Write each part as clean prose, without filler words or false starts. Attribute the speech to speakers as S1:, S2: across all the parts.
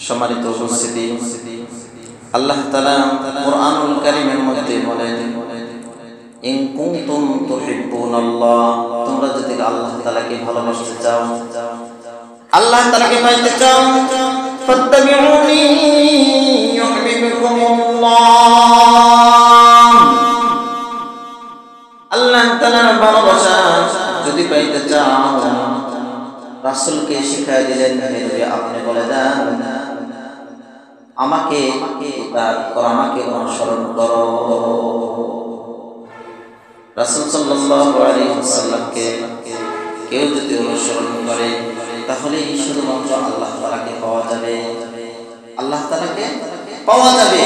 S1: সম্মানিত উপস্থিতি, আল্লাহ তাআলা কুরআনুল কারীমের মধ্যে বলেন, ইন কুনতুম তুহিব্বুনাল্লাহ, তোমরা যদি আল্লাহ তাআলাকে ভালোবাসতে চাও, আল্লাহ তাআলাকে পাইতে চাও, ফাত্তাবিউনি ইউহিব্বুকুমুল্লাহ। আল্লাহ তাআলার ভালোবাসা যদি পাইতে চাও, রাসূলকে শিখায় দিলেন, হে নবী আপনি বলে দেন আমাকে আমাকে অনুসরণ করো। রাসূল সাল্লাল্লাহু আলাইহি ওয়াসাল্লামকে কেউ যদি অনুসরণ করে তাহলে শুধুমাত্র আল্লাহ তাআলাকে পাওয়া যাবে, আল্লাহ তাআলাকে পাওয়া যাবে।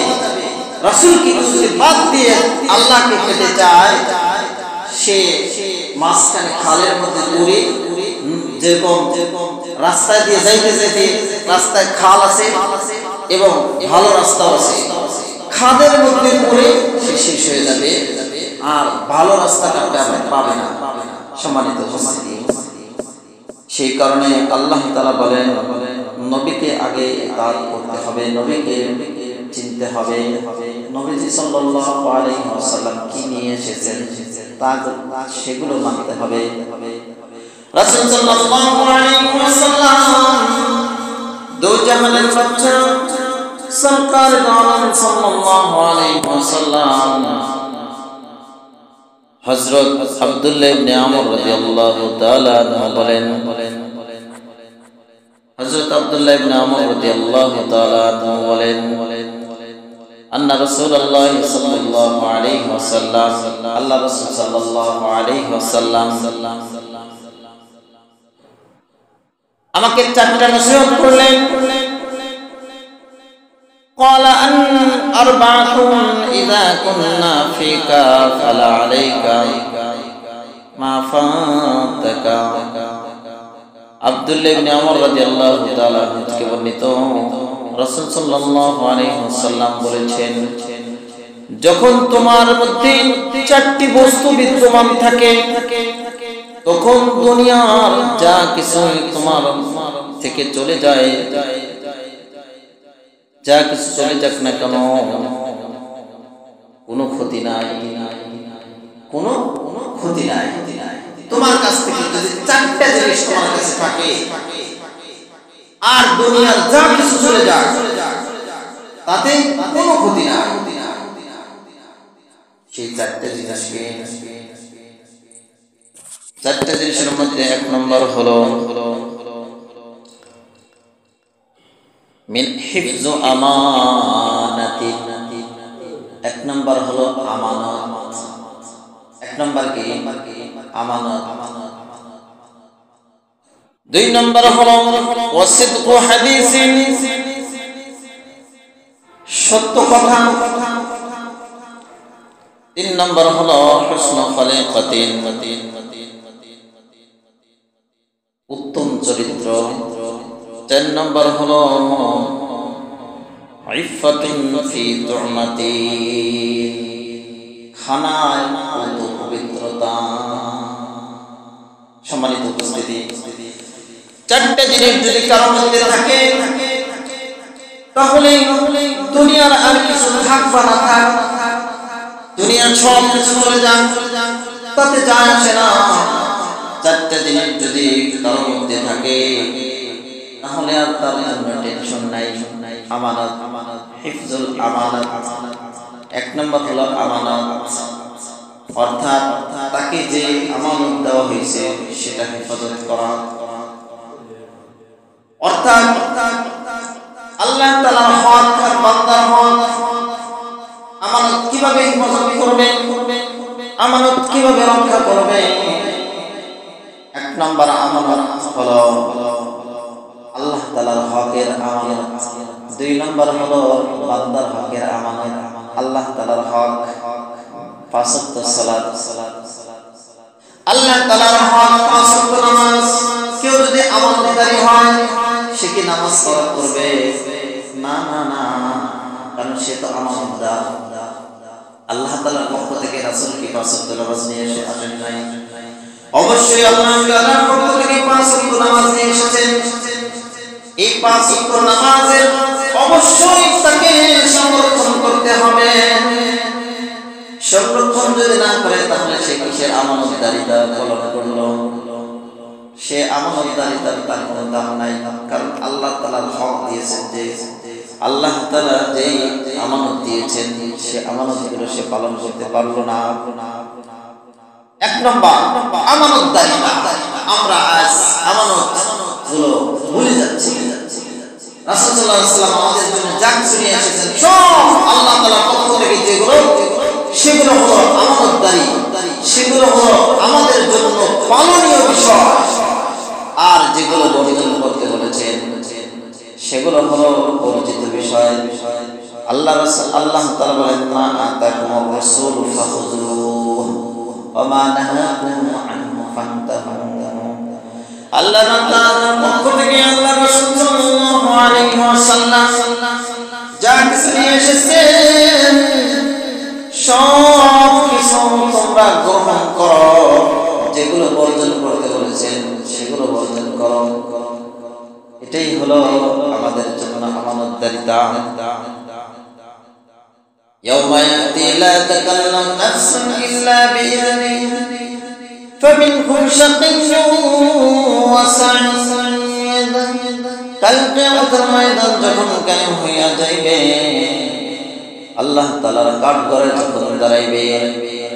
S1: রাসূলকে যদি বাদ দিয়ে আল্লাহকে পেতে চায়, সে মাঝখানে খালের মধ্যে পড়ে, যেরকম রাস্তায় দিয়ে যাইতে যাইতে রাস্তায় খাল আছে এবং ভালো রাস্তাও আছে, খাদের মধ্যে পড়ে সে শেষ হয়ে যাবে আর ভালো রাস্তাটা পাবে না। সম্মানিত উপস্থিতি, সেই কারণে আল্লাহ তাআলা বলেন, নবীকে আগে ইতাআত করতে হবে, নবীকে চিনতে হবে, নবীজি সাল্লাল্লাহু আলাইহি ওয়াসাল্লাম কি নিয়ে এসেছেন তা সেগুলো মানতে হবে। রাসূল সাল্লাল্লাহু আলাইহি ওয়াসাল্লাম দো জাহানের বাদশা সরকার আলম সাল্লাল্লাহু আলাইহি ওয়াসাল্লাম হযরত আব্দুল্লাহ ইবনে আমর রাদিয়াল্লাহু তাআলা বলেন, হযরত আব্দুল্লাহ ইবনে আমর রাদিয়াল্লাহু তাআলা বলেন, আন্না রাসূলুল্লাহ সাল্লাল্লাহু আলাইহি ওয়াসাল্লাম, আল্লাহ রাসূল সাল্লাল্লাহু আলাইহি ওয়াসাল্লাম আমাকে চারটা নসিহত করলেন। ক্বালা আন আরবাআতুন ইযা কুননা ফিকা ফালা আলাইকা মা ফাতাকা। আব্দুল্লাহ ইবনে আমর রাদিয়াল্লাহু তাআলা থেকে বর্ণিত, রাসূল সাল্লাল্লাহু আলাইহি ওয়াসাল্লাম বলেছেন, যখন তোমার মধ্যে চারটি বস্তু বিদ্যমান থাকে তখন দুনিয়ার যা কিছু তোমার থেকে চলে যায়, যা কিছু চলে যাক না কেন, কোনো ক্ষতি নাই, কোনো ক্ষতি নাই। তোমার কাছ থেকে যদি চারটা জিনিস তোমার কাছে থাকে আর দুনিয়ার যা কিছু চলে যায় তাতে কোনো ক্ষতি নাই। সেই চারটা জিনিসের মধ্যে এক নম্বর হলো মিন হিফযু আমানাতি, এক নম্বর হলো আমানত। এক নম্বর কি? আমানত। দুই নম্বর হলো ওয়াসিদকু হাদিসিন, সত্য কথা। তিন নম্বর হলো হুসনু খলিকাতিন, উত্তম চরিত্র। চার নম্বর হলো ইফাতুন ফি তুমাতি, খানায় পবিত্রতা। সম্মানিত উপস্থিতি, চারটে জিনিস যদি কারোর মধ্যে থাকে তাহলে দুনিয়ার আর কিছু থাক বা না থাক, দুনিয়ার সব কিছু চলে যান তাতে যায় আসে না। চারটে জিনিস যদি কারোর মধ্যে থাকে তাহলে আর তার জন্য টেনশন নাই। আমানত, হিফজুল আমানত। এক নম্বর হলো আমানত, অর্থাৎ তাকে যে আমানত দেওয়া হয়েছে সেটা হেফাজত করা। অর্থাৎ আল্লাহ তাআলার হক আর বান্দার হক, আমানত কিভাবে হেফাজত করবে, আমানত কিভাবে রক্ষা করবে। এক নম্বর আমানত হলো আল্লাহ তাআলার হকের আমানত। দুই নম্বর হলো বান্দার হকের আমানত, আল্লাহ তাআলার হক, পাঁচ ওয়াক্ত সালাত। আল্লাহ তাআলার হক পাঁচ ওয়াক্ত নামাজ। কেউ যদি আমানতদারি হয় সে কি নামাজ পড়া করবে? না না না, কারণ সে তো আমানতদার। আল্লাহ তাআলার পক্ষ থেকে রাসূল কি পাঁচ ওয়াক্ত নামাজ নিয়ে আসেন নাই? অবশ্যই আল্লাহ তাআলার পক্ষ থেকে পাঁচ ওয়াক্ত নামাজ নিয়ে এসেছেন। এই পাঁচ ওয়াক্ত নামাজের যদি না করে তাহলে সে কিসের আমানতদারিতা পালন করলো? সে আমানতদারিতার তার কোনো দাম নাই। কারণ আল্লাহ তাআলার হক দিয়েছেন, যে আল্লাহ তাআলা যেই আমানত দিয়েছেন সে আমানতগুলো সে পালন করতে পারলো না। এক নম্বর আমানতদারিতা। আমরা আজ আমানত গুলো ভুলে যাচ্ছি। রাসূল সাল্লাল্লাহু আলাইহি ওয়াসাল্লাম আমাদের জন্য যা কিছু নিয়ে এসেছেন সব আল্লাহ তাআলার পক্ষ থেকে যেগুলো, সেগুলো হলো আমানতদারি, সেগুলো হলো আমাদের জন্য পালনীয় বিষয়। আর যেগুলো বর্জন করতে বলেছেন সেগুলো হলো বর্জিত বিষয়। আল্লাহ তাআলা বলেন, মা আতাকুমুর রাসূলু ফাখুযুহু ওয়া মা নাহাকুম আনহু ফান্তাহু। আল্লাহ তাআলার পক্ষ থেকে আল্লাহ রাসূল সাল্লাল্লাহু আলাইহি ওয়াসাল্লাম যা কিছু নিয়ে এসেছেন সব কিছু তোমরা গ্রহণ করো, যেগুলো বর্জন করতে বলেছেন সেগুলো বর্জন করো। এটাই হলো আমাদের জন্য আমানতদারিতা। ইয়াউমা ইয়াতি লা তাকাল্লামু নাফসুন ইল্লা বিইذনিহি ফামিনহুম শাকিয়্যুন ওয়া সাঈদ। কাল কিয়ামতের ময়দান যখন কায়েম হইয়া যাইবে, আল্লাহ তাআলার কাঠগড়ায় যখন দাঁড়াইবে,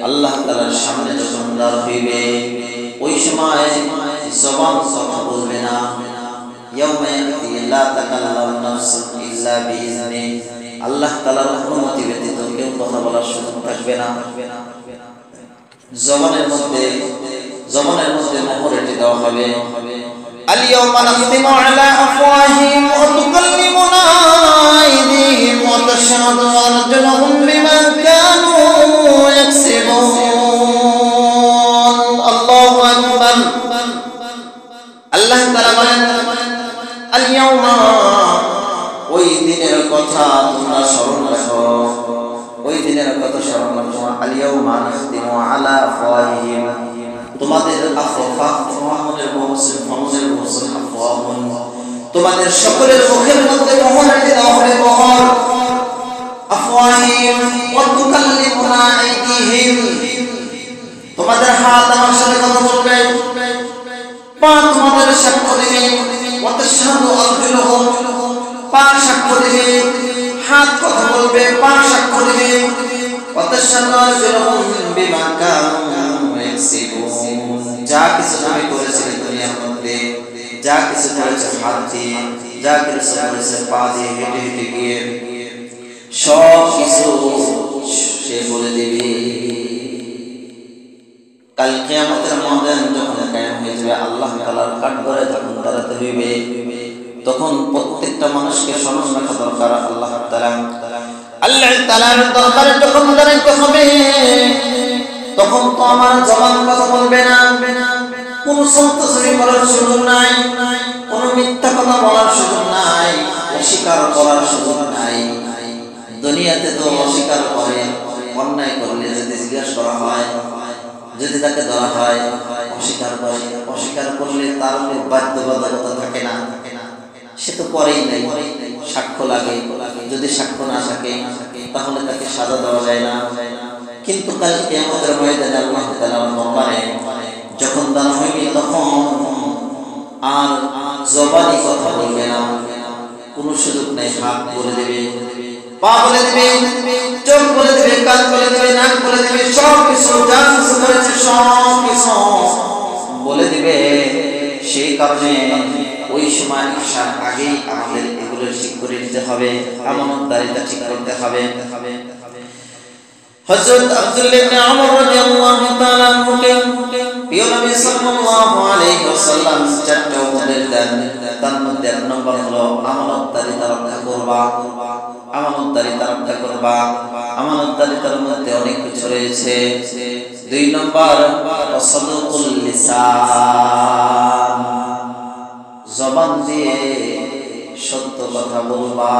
S1: আল্লাহ তাআলার সামনে যখন দাঁড় হইবে, ওই সময় জবান কথা বলবে না। ইয়াউমা ইয়াতি লা তাকাল্লামু নাফসুন ইল্লা বিইذনিহি। আল্লাহ তাআলার অনুমতি ব্যতীত কেউ কথা বলার সুযোগ থাকবে না। জবানের মধ্যে মোহর এঁটে দেওয়া হবে। اليوم نختم على أفواههم وتكلمنا أيديهم وتشهد أرجلهم بما كانوا يكسبون الله أكبر الله تعالى اليوم ওই দিনের কথা তোমরা স্মরণ রাখো, ওই দিনের কথা স্মরণ রাখো। আল-ইয়াউমা নাখতিমু আলা আফওয়াহিহিম, তোমাদের তোমাদের সকলের মুখের মধ্যে মোহর এঁটে দেওয়া হবে। মোহর আফওয়াহিহিম ওয়া তুকাল্লিমুনা আইদিহিম, তোমাদের হাত আমার সাথে কথা বলবে, পা তোমাদের সাক্ষ্য দেবে। ওয়া তাশহাদু আরজুলুহুম, পা সাক্ষ্য দেবে, হাত কথা বলবে, পা সাক্ষ্য দেবে। ওয়া তাশহাদু আরজুলুহুম বিমা কানু ইয়াকসিবুন, যা কিছু তুমি করেছিলে দুনিয়ার মধ্যে, যা কিছু করেছে হাত দিয়ে, যা কিছু করেছে পা দিয়ে, হেঁটে হেঁটে গিয়ে, সব কিছু সে বলে দিবে। কাল কিয়ামতের ময়দান যখন কায়েম হয়ে যাবে, আল্লাহ তাআলার কাঠগড়ায় যখন দাঁড়াতে হইবে, তখন প্রত্যেকটা মানুষকে স্মরণ রাখা দরকার। আল্লাহ তাআলার দরবারে যখন দাঁড়াইতে হবে, তখন তো আমার জবান কথা বলবে না, কোন সন্তোষী করার সুযোগ নাই, কোন মিথ্যা কথা বলার সুযোগ নাই, অস্বীকার করার সুযোগ নাই। দুনিয়াতে তো অস্বীকার করে, অন্যায় করলে যদি জিজ্ঞাসা করা হয়, যদি তাকে ধরা হয়, অস্বীকার করে। অস্বীকার করলে তার উপর বাধ্যবাধকতা থাকে না, সে তো করেই নাই, সাক্ষ্য লাগে। যদি সাক্ষ্য না থাকে তাহলে তাকে সাজা দেওয়া যায় না। কিন্তু কাল কিয়ামতের ময়দানে আল্লাহ তাআলার দরবারে যখন দাঁড় হইবে, তখন আর জবানি কথা বলবে না, কোন সুযোগ নাই। হাত বলে দেবে, পা বলে দেবে, চোখ বলে দেবে, কান বলে দেবে, নাক বলে দেবে, সব কিছু যা কিছু করেছে সব কিছু বলে দিবে। সেই কারণে ওই সময় আসার আগেই আমাদের এগুলো ঠিক করে নিতে হবে, আমানতদারিতা ঠিক করতে হবে। হযরত আব্দুল্লাহ ইবনে আমর রাদিয়াল্লাহু তাআলা আনহু প্রিয় নবী সাল্লাল্লাহু আলাইহি ওয়াসাল্লাম চারটি উপদেশ দেন। তার মধ্যে এক নম্বর হলো আমানতদারিতা রক্ষা করবা, আমানতদারিতা রক্ষা করবা। আমানতদারিতার মধ্যে অনেক কিছু রয়েছে। দুই নম্বর সাদুকুল লিসান, জবান দিয়ে সত্য কথা বলবা,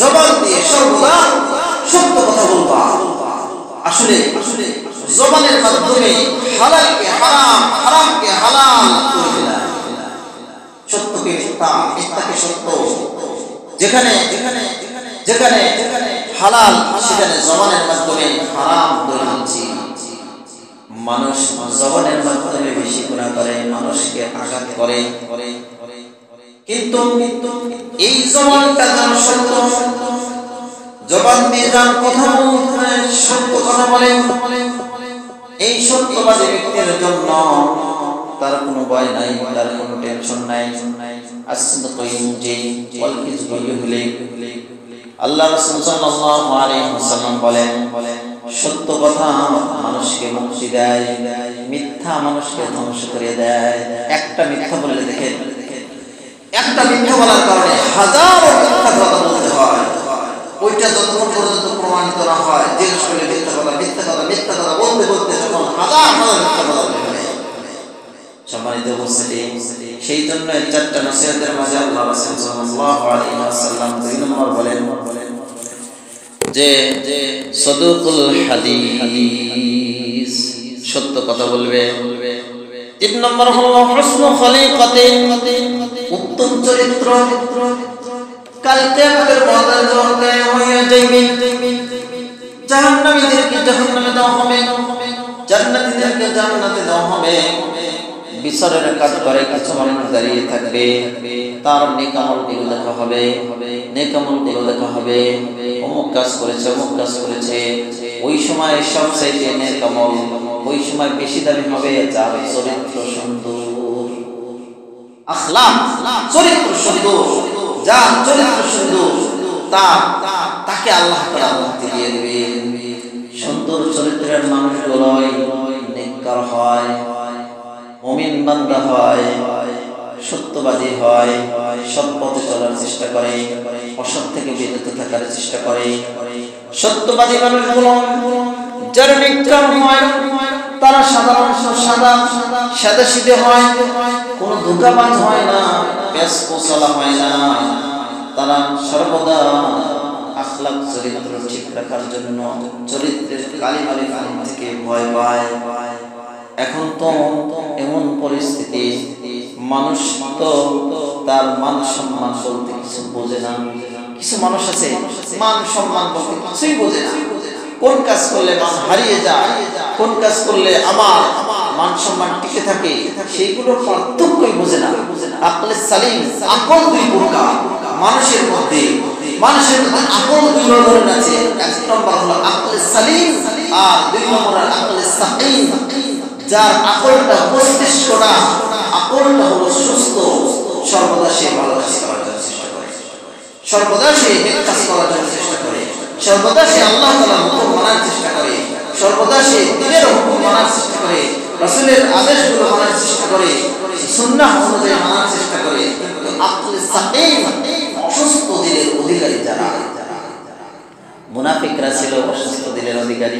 S1: জবান দিয়ে সর্বদা সত্য কথা বলবা। আসলে জবানের মাধ্যমে হালালকে হারাম, হারামকে হালাল করে দেয়া, সত্যকে মিথ্যা, মিথ্যাকে সত্য। যেখানে যেখানে যেখানে হালাল সেখানে জবানের মাধ্যমে হারাম করে দিচ্ছি। মানুষ জবানের মাধ্যমে বেশি গুনাহ করে, মানুষকে আঘাত করে, কিন্তু এই জবানটা যেন সত্য জবান দিয়ে যান কথা বলে, সত্য কথা বলে, এই সত্যবাদী ব্যক্তির জন্য তার কোনো ভয় নাই, তার কোনো টেনশন নাই। আল্লাহ রাসূল সাল্লাল্লাহু আলাইহি ওয়াসাল্লাম বলেন, সত্য কথা মানুষকে মুক্তি দেয়, মিথ্যা মানুষকে ধ্বংস করে দেয়। একটা মিথ্যা বললে দেখেন, একটা মিথ্যা বলার কারণে হাজারো মিথ্যা কথা বলতে হয়। ওইটা যতক্ষণ পর্যন্ত প্রমাণিত না হয়, জিজ্ঞেস করলে মিথ্যা কথা বলতে বলতে যখন হাজার মিথ্যা কথা বলে। সম্মানিত উপস্থিতি, সেই জন্য চারটা নসিহতের মাঝে আল্লাহ রাসূল সাল্লাল্লাহু আলাইহি ওয়াসাল্লাম 2 নম্বর বলেন যে সাদুকুল হাদিস, সত্য কথা বলবে। 3 নম্বর হলো হুসনুল খলিকাতিন, উত্তম চরিত্র। কাল কিয়ামতের ময়দানে যখন হয়ে যাইবে, জাহান্নামীদেরকে জাহান্নামে দেওয়া হবে, জান্নাতীদেরকে জান্নাতে দেওয়া হবে। বিচারের কাজ করে কিছু মানুষ দাঁড়িয়ে থাকবে, তার নেক আমলগুলো দেখা হবে, অমুক কাজ করেছে। ওই সময় সবচাইতে নেক আমল, ওই সময় বেশি দামি হবে যার চরিত্র সুন্দর, আখলাক চরিত্র সুন্দর, যার চরিত্র সুন্দর তাকে আল্লাহ তাআলা মুক্তি দিয়ে দেবে। সুন্দর চরিত্রের মানুষগুলোই নেককার হয়, মুমিন বান্দা হয়, সত্যবাদী হয়, সৎ পথে চলার চেষ্টা করে, অসৎ থেকে বিরত থাকার চেষ্টা করে। সত্যবাদী মানুষগুলো যারা নেককার হয়, তারা সাধারণত সাদাসিধে হয়, কোনো ধোঁকাবাজ হয় না, পেশ পোষালা হয় না। তারা সর্বদা আখলাক চরিত্র ঠিক রাখার জন্য চরিত্রের কালিমালি থেকে ভয় পায়। এখন তো এমন পরিস্থিতি, মানুষ তো তার মান সম্মান বলতে কিছু বোঝে না। কিছু মানুষ আছে মান সম্মান বলতে কিছুই বোঝে না। কোন কাজ করলে মান হারিয়ে যায়, কোন কাজ করলে আমার মান সম্মান টিকে থাকে, সেইগুলোর পার্থক্যই বোঝে না। আকলে সালিম, আকল 2 প্রকার মানুষের মধ্যে আকল 2 ধরনের আছে। 1 নম্বর হলো আকলে সালিম, আর 2 নম্বর আকলে সাকিম। যার আকলটা মস্তিষ্ক না, আকলটা হলো সুস্থ, সর্বদা সে ভালো কাজ করার জন্য চেষ্টা করে, সর্বদা সে নেক কাজ করার জন্য চেষ্টা করে, সর্বদা সে আল্লাহ তাআলার হুকুম মানার চেষ্টা করে, সর্বদা সে দ্বীনের হুকুম মানার চেষ্টা করে, রাসূলের আদেশগুলো মানার চেষ্টা করে, সুন্নাহ অনুযায়ী মানার চেষ্টা করে। কিন্তু আকলে সাকিম, অসুস্থ দিলের অধিকারী যারা, মুনাফিকরা ছিল অসুস্থ দিলের অধিকারী।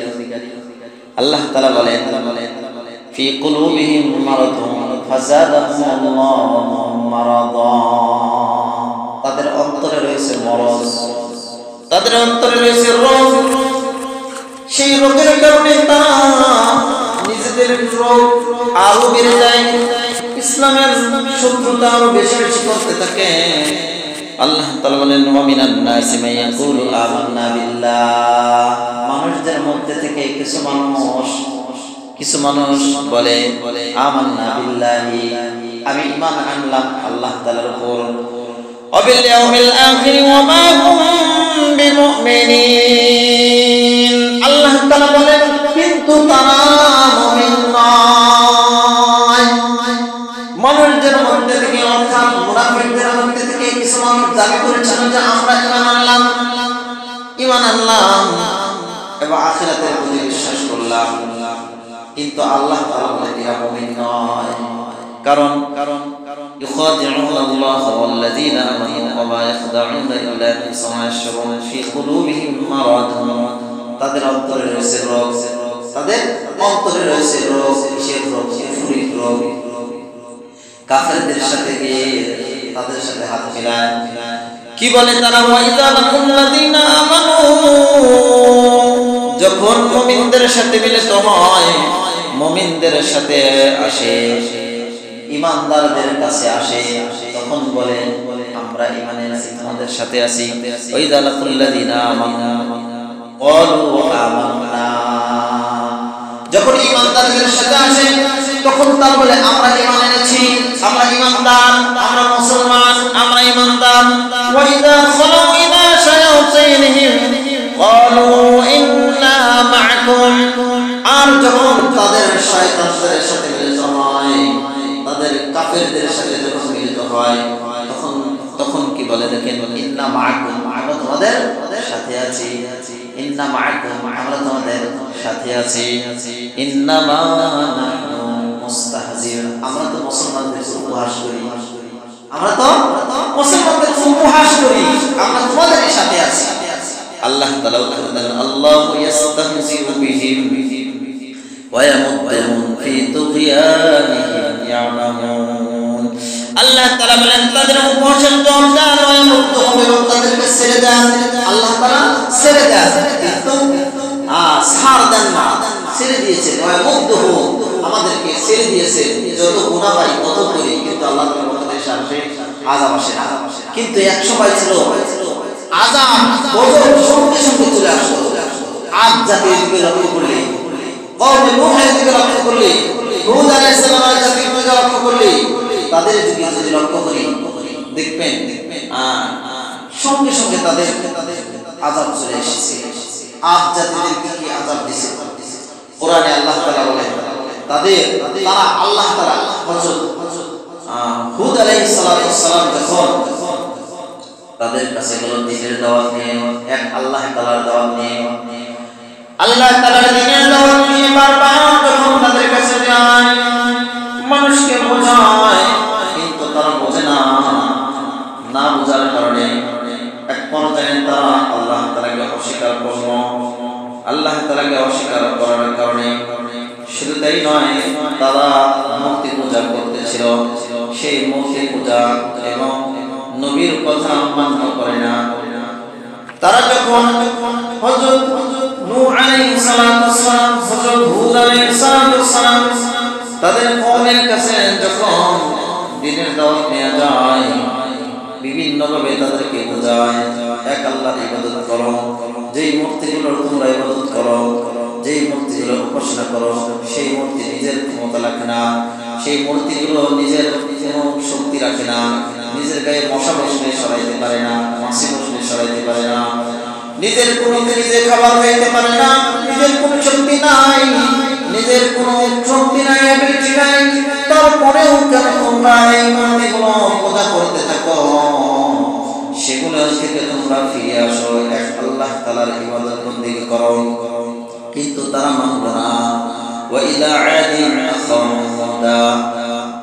S1: আল্লাহ তাআলা বলেন, ফি কুলুবিহিম মারাদুন ফাযাদাহুমুল্লাহু মারাদা, তাদের অন্তরে রয়েছে মরজ, তাদের অন্তরে রয়েছে রোগ। সেই রোগের কারণে তারা নিজেদের রোগ আরো বেড়ে যায়, ইসলামের শত্রুতা আরো বেশি করতে থাকে। আল্লাহ তাআলা বলেন, ওয়া মিনান নাসি মান ইয়াকুলু আমান্না বিল্লাহ, মানুষদের মধ্যে থেকে কিছু মানুষ বলে আমান্না বিল্লাহি, আমি ঈমান আনলাম আল্লাহ তাআলার উপর, ওয়া বিল ইয়াউমিল আখির ওয়া মা হুম বিমুমিনিন। আল্লাহ তাআলা বলেন কিন্তু তারা মুমিন নয়। মানুষদের মধ্যে থেকে, অর্থাৎ মুনাফিকদের মধ্যে থেকে কিছু মানুষ দাবি করেছিল যে আমরা ঈমান আনলাম এবং আখিরাতের প্রতি বিশ্বাস করলাম, কিন্তু আল্লাহ তাআলা বলেন এরা মুমিন নয়। কারণ ইউখাদিউনা আল্লাহ ওয়াল্লাযীনা আমানু ওয়া মা ইয়াখদাউনা ইল্লা আনফুসাহুম ইয়াশউরুন ফি কুলুবিহিম মারাদুন, তাদের অন্তরে রয়েছে রোগ, তাদের অন্তরে রয়েছে রোগ। কিসের রোগ? কুফরির রোগ। কাফেরদের সাথে গিয়ে তাদের সাথে হাত মিলায়, কি বলে তারা? ওয়া ইযা লাকুল্লাযীনা আমানু, যখন মুমিনদের সাথে মিলিত হয়, মুমিনদের সাথে আসে, ঈমানদারদের কাছে আসে, তখন বলে আমরা আমরা ঈমানে আছি তোমাদের সাথে আছি ওয়া ইযা লাকুল্লাযিনা আমানু ক্বালু আমান্না যখন ঈমানদারদের সাথে আসে তখন তারা বলে আমরা ঈমান এনেছি আমরা ঈমানদার আমরা মুসলমান আমরা ঈমানদার ওয়া ইযা খালু ইলা শায়াতিনহিম ক্বালু ইন্না মা'কুম আর যখন তাদের শয়তানদের সাথে মিলিত হয় তাদের কাফেরদের সাথে যখন মিলিত হয় তখন কি বলে দেখেন ইন্না মা'কুম আমরা তোমাদের সাথে আছি ইন্না মা'কুম আমরা তোমাদের সাথে আছি ইন্নামা নাহনু মুস্তাহজির আমরা তো মুসলমানদের উপহাস করি আমরা তোমাদের সাথে আছি আল্লাহ তাআলা বলেন আল্লাহু ইস্তাহজিউ বিহিম ওয়া ইয়ামুদ্দুহুম ফি তুগয়ানিহিম ইয়ামাহুন আল্লাহ তাআলা বলেন তাদের উপহাসের জবাবদার ওয়া ইয়ামুদ্দুহুম এবং তাদেরকে ছেড়ে দেন আল্লাহ তাআলা ছেড়ে দেন কিন্তু ছাড় দেন না ছেড়ে দিয়েছে ওয়া ইয়ামুদ্দুহুম আমাদেরকে ছেড়ে দিয়েছে যত গুনাহ পাই তত করি কিন্তু আল্লাহ তাআলা আমাদের সাথে আযাব আসে না কিন্তু এক সময় ছিল আযাব বদর সঙ্গে সঙ্গে চলে আসলো আদ জাতির দিকে লক্ষ্য করলে কওমে নূহের দিকে লক্ষ্য করলে হুদ আলাইহিস সালামের জাতির দিকে লক্ষ্য করলে তাদের দিকে যদি লক্ষ্য করি দেখবেন সঙ্গে সঙ্গে তাদের আযাব চলে এসেছে আদ জাতিদেরকে কি আযাব দিয়েছে কোরআনে আল্লাহ তাআলা বলেন তারা আল্লাহ তাআলা হযরত হুদ আলাইহিস সালাম যখন তাদের কাছে হলো দ্বীনের দাওয়াত নিয়ে এক আল্লাহ তাআলার দাওয়াত নিয়ে আল্লাহ তাআলার দ্বীনের দাওয়াত নিয়ে বারবার যখন তাদের কাছে যায় মানুষকে বোঝায় কিন্তু তারা বোঝে না বোঝার কারণে এক পর্যায়ে তারা আল্লাহ তাআলাকে অস্বীকার করলো আল্লাহ তাআলাকে অস্বীকার করার কারণে শুধু তাই নয় তারা মূর্তি পূজা করতেছিল সেই মূর্তি পূজা এবং নবীর কথা মান্য করে না তারা যখন হযরত নূহ আলাইহিস সালাম হযরত হুদ আলাইহিস সালাম তাদের কওমের কাছে যখন দ্বীনের দাওয়াত নিয়ে যায় বিভিন্ন ভাবে তাদেরকে বোঝায় এক আল্লাহর ইবাদত করো যেই মূর্তিগুলোর তোমরা ইবাদত করো যেই মূর্তিগুলোর উপাসনা করো সেই মূর্তি নিজের ক্ষমতা রাখে না সেই মূর্তিগুলো নিজের কোনো শক্তি রাখে না নিজের গায়ে মশা বসলে সরাইতে পারে না মাছি বসলে সরাইতে পারে না নিজের কোনো নিজে খাবার খাইতে পারে না নিজের কোনো শক্তি নাই এবিলিটি নাই তারপরেও কেন তোমরা এই মূর্তিগুলো পূজা করতে থাকো সেগুলো থেকে তোমরা ফিরে আসো এক আল্লাহ তাআলার ইবাদত বন্দেগী করো কিন্তু তারা মানলো না ওয়া ইলা আদিন আখাহু হুদা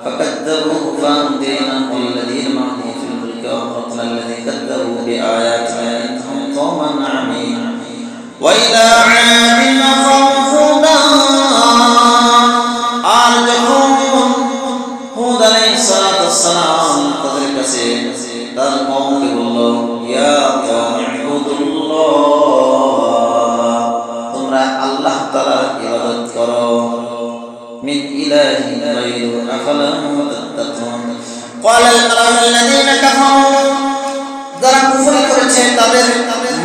S1: فكذبوه فأنجيناه والذين معه في الفلك وأغرقنا الذين كذبوا بآياتنا إنهم قوم عمين وإلى عاد أخاهم هودا أرجعهم هود عليه الصلاة والسلام তাদের কাছে তার কওমকে বলল ইয়া কওম ইবুদুল্লাহ তোমরা আল্লাহ তাআলার ইবাদত করো من إله غيره أفلا تتقون قال الذين كفروا যারা কুফরি করেছে তাদের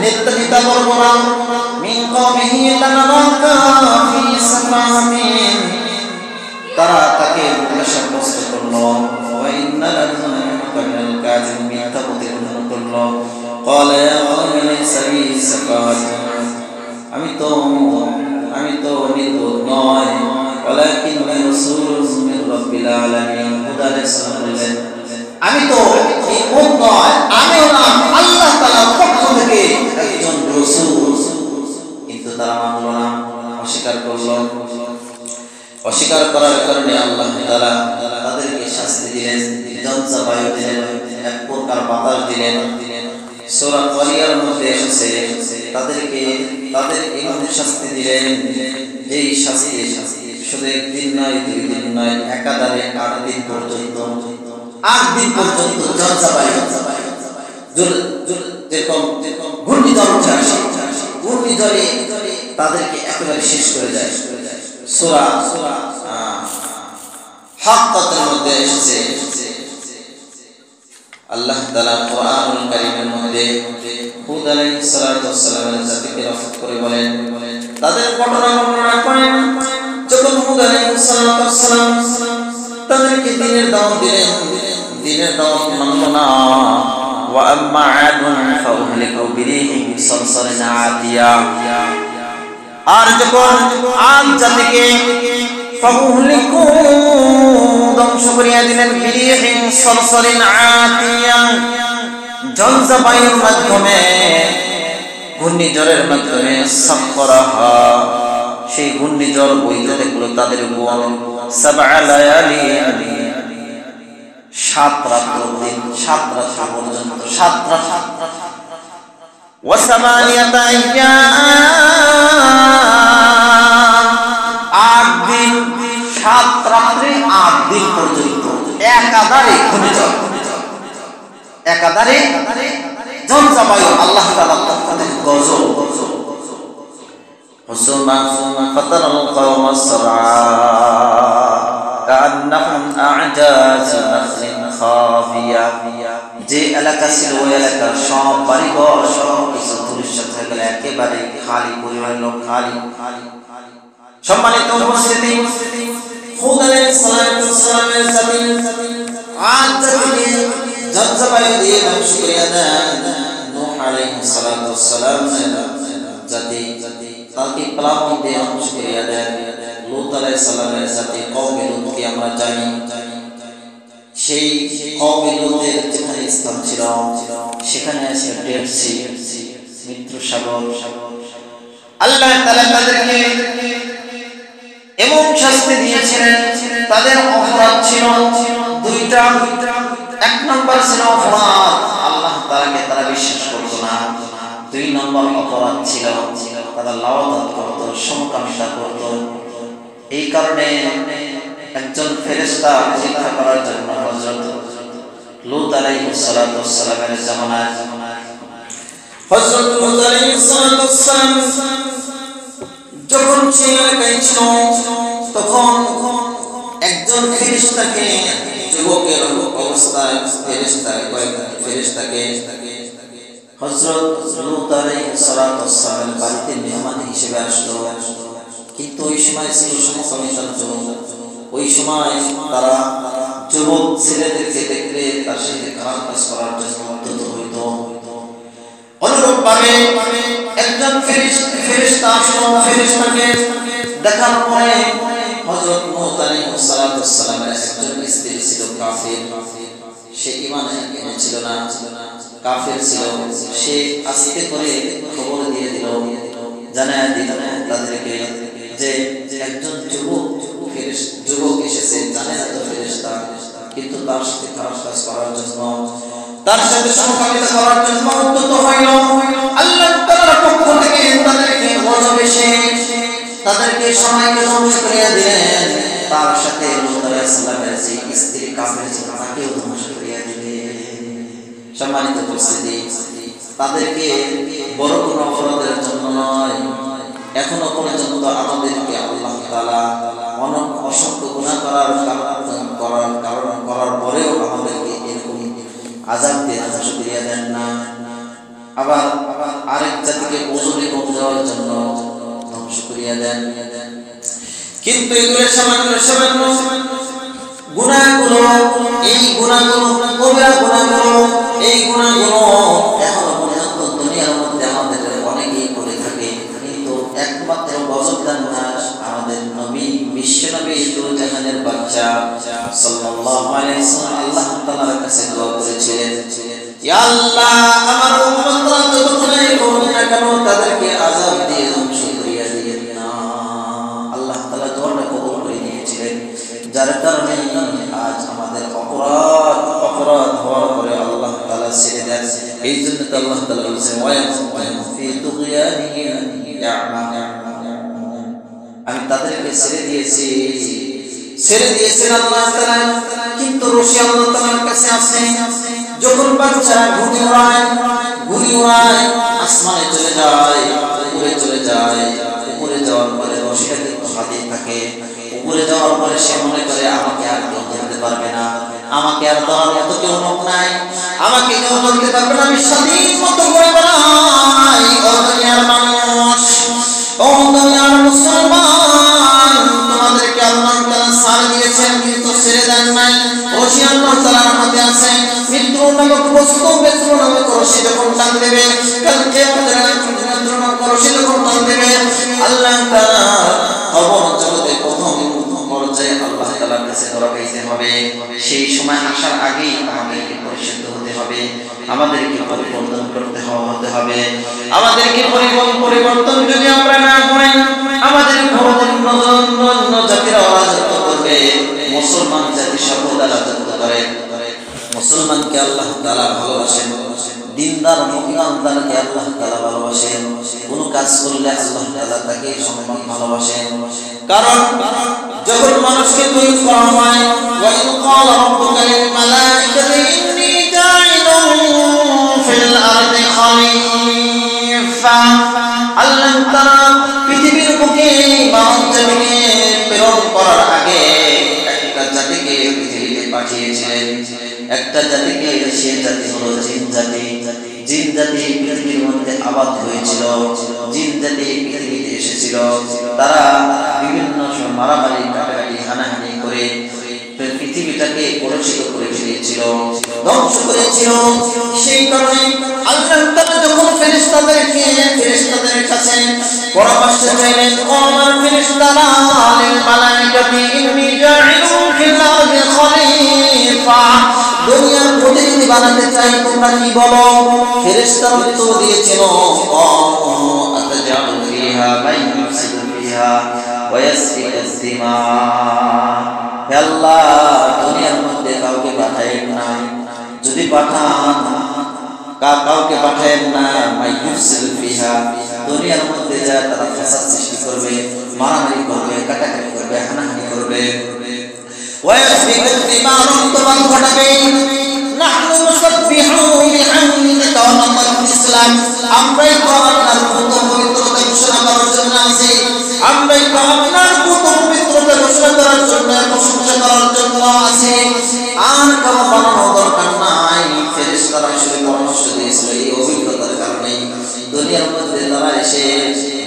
S1: নেতা বর্বরা মিন কওমিহি লানারাকা ফি সাফাহিন তারা তাকে মুখে সাব্যস্ত করলো ওয়া ইন্না লানারাকা মিনাল কাযিবিন তাবতিল করলো قال يا قوم ليس بي سفاهة আমি তো নির্বোধ নয় ولكن رسول من رب العالمين হুদ আলাইহিস সালাম বললেন আমি তো নির্বোধ নয় আমি হলাম আল্লাহ তাআলার পক্ষ থেকে একজন রাসূল কিন্তু তারা মানল না অস্বীকার করার কারণে আল্লাহ তাআলা তাদেরকে শাস্তি দিলেন জলসা বায়ু দিলেন এক প্রকার বাতাস দিলেন সূরা কারিয়ার মধ্যে এসেছে তাদের এমন শাস্তি দিলেন এই শাস্তি শুধু একদিন নয় দুই দিন নয় একাধারে 8 দিন পর্যন্ত জলসা বায়ু যেরকম ঘূর্ণিঝড়ে তাদেরকে একেবারে শেষ করে যায় সূরা হাক্কাতের মধ্যে এসেছে আল্লাহ তাআলা কোরআনুল কারীমের মধ্যে হুদ আলাইহিস সালাতু ওয়াস সালামের জাতিকে রফত করে বলেন, তাদের ঘটনা বর্ণনা করেন যখন হুদ আলাইহিস সালাতু ওয়াস সালাম তাদেরকে দ্বীনের দাওয়াত দিলেন, দ্বীনের দাওয়াত মানল না। ওয়া আম্মা আদুন ফাউহলিকু বিরিহিন সালসালিন আতিয়া, আর যখন আদ জাতিকে ফাউহলিকু ধ্বংস করিয়া দিলেন বিরিহিন সালসালিন আতিয়া, ঝঞ্ঝাবায়ুর মাধ্যমে, ঘূর্ণিঝড়ের মাধ্যমে সাখরাহা, সেই ঘূর্ণিঝড় বইতে থাকলো তাদের উপর সাবআ লায়ালি, 7 রাত্র দিন, 7 রাত্র পর্যন্ত, 7 রাত্র ওয়া সামানিয়াতা আইয়াম, 8 দিন, 7 রাত্রি 8 দিন পর্যন্ত একাধারে ঘূর্ণিঝড়, একাধারে ঝঞ্ঝাবায়ু, আল্লাহ তাআলার পক্ষ থেকে গজব। হুসুমা ফাতারাল কওমা সারআ কান্নাহুম আ'জাজ নাখলিন খাফিয়া, যে এলাকা ছিল ওই এলাকার সব বাড়িঘর সব কিছু ধূলিসাৎ হয়ে গেল, একেবারে খালি পরিবার লোক, খালি। সম্মানিত উপস্থিতি, হুদ আলাইহিস সালামের জাতি আদ জাতিকে ঝঞ্ঝাবায়ু দিয়ে ধ্বংস করিয়া দেন। নূহ আলাইহিস সালামের জাতি তাকে প্লাবন দিয়ে ধ্বংস করিয়া দেন। লূত আলাইহিস সালামের জাতি কওমে লূতকে আমরা জানি, সেই কওমে লূতের যেখানে স্থান ছিল সেখানে আছে ডেড সি, মৃত্যু সাগর। আল্লাহ তাআলা তাদেরকে এমন শাস্তি দিয়েছিলেন, তাদের অপরাধ ছিল দুইটা। 1 নম্বর ছিল অপরাধ, আল্লাহ তাআলাকে তারা বিশ্বাস করত না। 2 নম্বর অপরাধ ছিল তারা লাওয়াত করত, সমকামিতা করত। এই কারণে একজন ফেরেশতা পরীক্ষা করার জন্য হযরত লূত আলাইহিস সালাতু ওয়াস সালামের জামানায় হযরত লূত আলাইহিস সালাতু ওয়াস সালাম যখন সেই এলাকায় ছিল, তখন একজন ফেরেশতাকে, যুবকের অবস্থায় ফেরেশতাকে হযরত লূত আলাইহিস সালাতু ওয়াস সালামের বাড়িতে মেহমান হিসেবে আসলো। কিন্তু ওই সময় ছিল সমকামিতার যুগ। ওই সময় তারা যুবক ছেলেদেরকে দেখলে তার সাথে খারাপ কাজ করার জন্য উদ্যত হইত। অনুরূপভাবে একজন ফেরেশতা আসলো, ফেরেশতাকে দেখার পরে হযরত লূত আলাইহিস সালাতু ওয়াস সালামের একজন স্ত্রী ছিল কাফির, সে ঈমান এনেছিল না, কাফির ছিল। সে আস্তে করে খবর দিয়ে দিল, জানায়া দিল তাদেরকে যে একজন যুবক এসেছে, জানে না তো ফেরেশতা, কিন্তু তার সাথে খারাপ কাজ করার জন্য, তার সাথে সমকামিতা করার জন্য উদ্যত হইল। আল্লাহ তাআলার পক্ষ থেকে তাদেরকে গজব এসে তাদেরকে সবাইকে ধ্বংস করিয়া দিলেন। তার সাথে লূত আলাইহিস সালামের যে স্ত্রী কাফির ছিল তাকেও ধ্বংস করিয়া দিলেন। সম্মানিত উপস্থিতি, তাদেরকে বড় কোনো অপরাধের জন্য নয়, এখনো পর্যন্ত আমাদেরকে আল্লাহ তাআলা অসংখ্য গুনাহ করার পরেও আমাদেরকে এরকম আযাব দিয়ে ধ্বংস করিয়া দেন না। আবার আরেক জাতিকে ওজনে কম দেওয়ার জন্য ধ্বংস করিয়া দেন। কিন্তু এগুলো সামান্য গুনাহগুলো, এই গুনাহগুলো, কবিরা গুনাহগুলো, এই গুনাহগুলো এখনো পর্যন্ত দুনিয়ার মধ্যে আমাদের অনেকেই করে থাকে। কিন্তু একমাত্র গজবদান নাস আমাদের নবী, বিশ্বনবী দুজাহানের বাদশা সাল্লাল্লাহু আলাইহি ওয়াসাল্লাম আল্লাহ তাআলার কাছে দোয়া করেছিলেন, ইয়া আল্লাহ, আমার উম্মতরা যতক্ষণই করুক না কেন তাদেরকে আযাব দিয়ে ধ্বংস করিয়া দিয়েন না। আল্লাহ তাআলা দোয়াটা কবুল করে নিয়েছিলেন, যার কারণে আজ আমাদের অপরাধ হওয়ার পরে আল্লাহ তাআলা ছেড়ে দেন। এই জন্য তো আল্লাহ তাআলা বলেছেন, ওয়া ফি তুগয়ানিহিম ইয়া'মাহুন, আমি তাদেরকে ছেড়ে দিয়েছেন আল্লাহ তাআলা। কিন্তু রশি আল্লাহ তাআলার কাছে আছে। যখন বাচ্চারা ঘুড়ি উড়ায় আসমানে চলে যায়, উপরে চলে যায়, উপরে যাওয়ার পরে রশিটা কিন্তু হাতে থাকে। উপরে যাওয়ার পরে সে মনে করে আমাকে আর কেউ ধরতে পারবে না, আমাকে আর ধরার মতো কেউ লোক নাই, আমাকে কেউ ধরতে পারবে না, আমি স্বাধীন মতো ঘুরে বেড়াই। ও দুনিয়ার মানুষ, ও দুনিয়ার মুসলমান, তোমাদেরকে আল্লাহ তাআলা ছাড় দিয়েছেন কিন্তু ছেড়ে দেন নাই। রশি আল্লাহ তাআলার হাতে আছে। মৃত্যু নামক বস্তু, মৃত্যু নামক রশি যখন টান দেবে, কাল কিয়ামতের মৃত্যু নামক রশি যখন টান দেবে, আল্লাহ তাআলা কবর জগতে প্রথম পর্যায়ে আল্লাহ তাআলার কাছে ধরা পাইতে হবে। সেই সময় আসার আগেই আমাদেরকে পরিশুদ্ধ হতে হবে, আমাদেরকে পরিবর্তন করতে হবে। আমাদেরকে পরিবর্তন যদি আমরা না করি, আমাদের অন্য জাতিরা রাজত্ব করবে। মুসলমান জাতি সর্বদা রাজত্ব করে। মুসলমানকে আল্লাহ তাআলা ভালোবাসেন, দিনদার মুমিনদারকে আল্লাহ তাআলা ভালোবাসেন। কোন কাজ করলে আল্লাহ তাআলা তাকে সম্মান ভালোবাসেন। কারণ যখন মানুষকে তৈরি করা হয়, ওয়া ইন ক্বালা রাব্বুকা লিল মালাইকাতি ইন্নী জাইলুন ফিল আরদি খলিফা, আল্লাহ তাআলা পৃথিবীর বুকে মানব জাতিকে প্রেরণ করার আগে একটা জাতিকে পৃথিবীতে পাঠিয়েছিলেন। একটা জাতিকে, সে জাতি হলো জিন জাতি। জিন জাতি পৃথিবীর মধ্যে আবাদ হয়েছিল, জিন জাতি পৃথিবীতে এসেছিল। তারা বিভিন্ন সময় মারামারি, কাটাকাটি, হানাহানি করে পৃথিবীটাকে কলুষিত করে ফেলেছিল, ধ্বংস করেছিল। সেই কারণে আল্লাহ তাআলা যখন ফেরেশতাদের কাছে পরামর্শ চাইলেন, ও আমার ফেরেশতারা, লিল মালাইকাতি ইন্নী জাইলুন ফিল আরদি খলিফা, দুনিয়ার প্রতিনিধি বানাতে চাই, তোমরা কি বলো? ফেরেশতারা উত্তর দিয়েছিল, আতাজালু ফিহা মান ইউফসিদু ফিহা ওয়া ইয়াসফিকুদ দিমা, হে আল্লাহ, দুনিয়ার মধ্যে কাউকে পাঠায়েন না, যদি পাঠান কাউকে পাঠায়েন না, মান ইউফসিদু ফিহা, দুনিয়ার মধ্যে যা তারা ফাসাদ সৃষ্টি করবে, মারামারি করবে, কাটাকাটি করবে, হানাহানি করবে, ওয়া ইয়াসফিকুদ দিমা, রক্তপাত ঘটাবে। নাহনু নুসাব্বিহু বিহামদিকা ওয়া নাকাদ্দিসু লাক, আমরাই তো আপনার পবিত্রতা ঘোষণা করার জন্য আছি, আমরাই তো আপনার পবিত্রতা ঘোষণা করার জন্য, প্রশংসা করার জন্য আছি, আর কারো বানানো দরকার নাই। ফেরেশতারা আসলে পরামর্শ দিয়েছিল এই অভিজ্ঞতার কারণে। দুনিয়ার মধ্যে তারা এসে,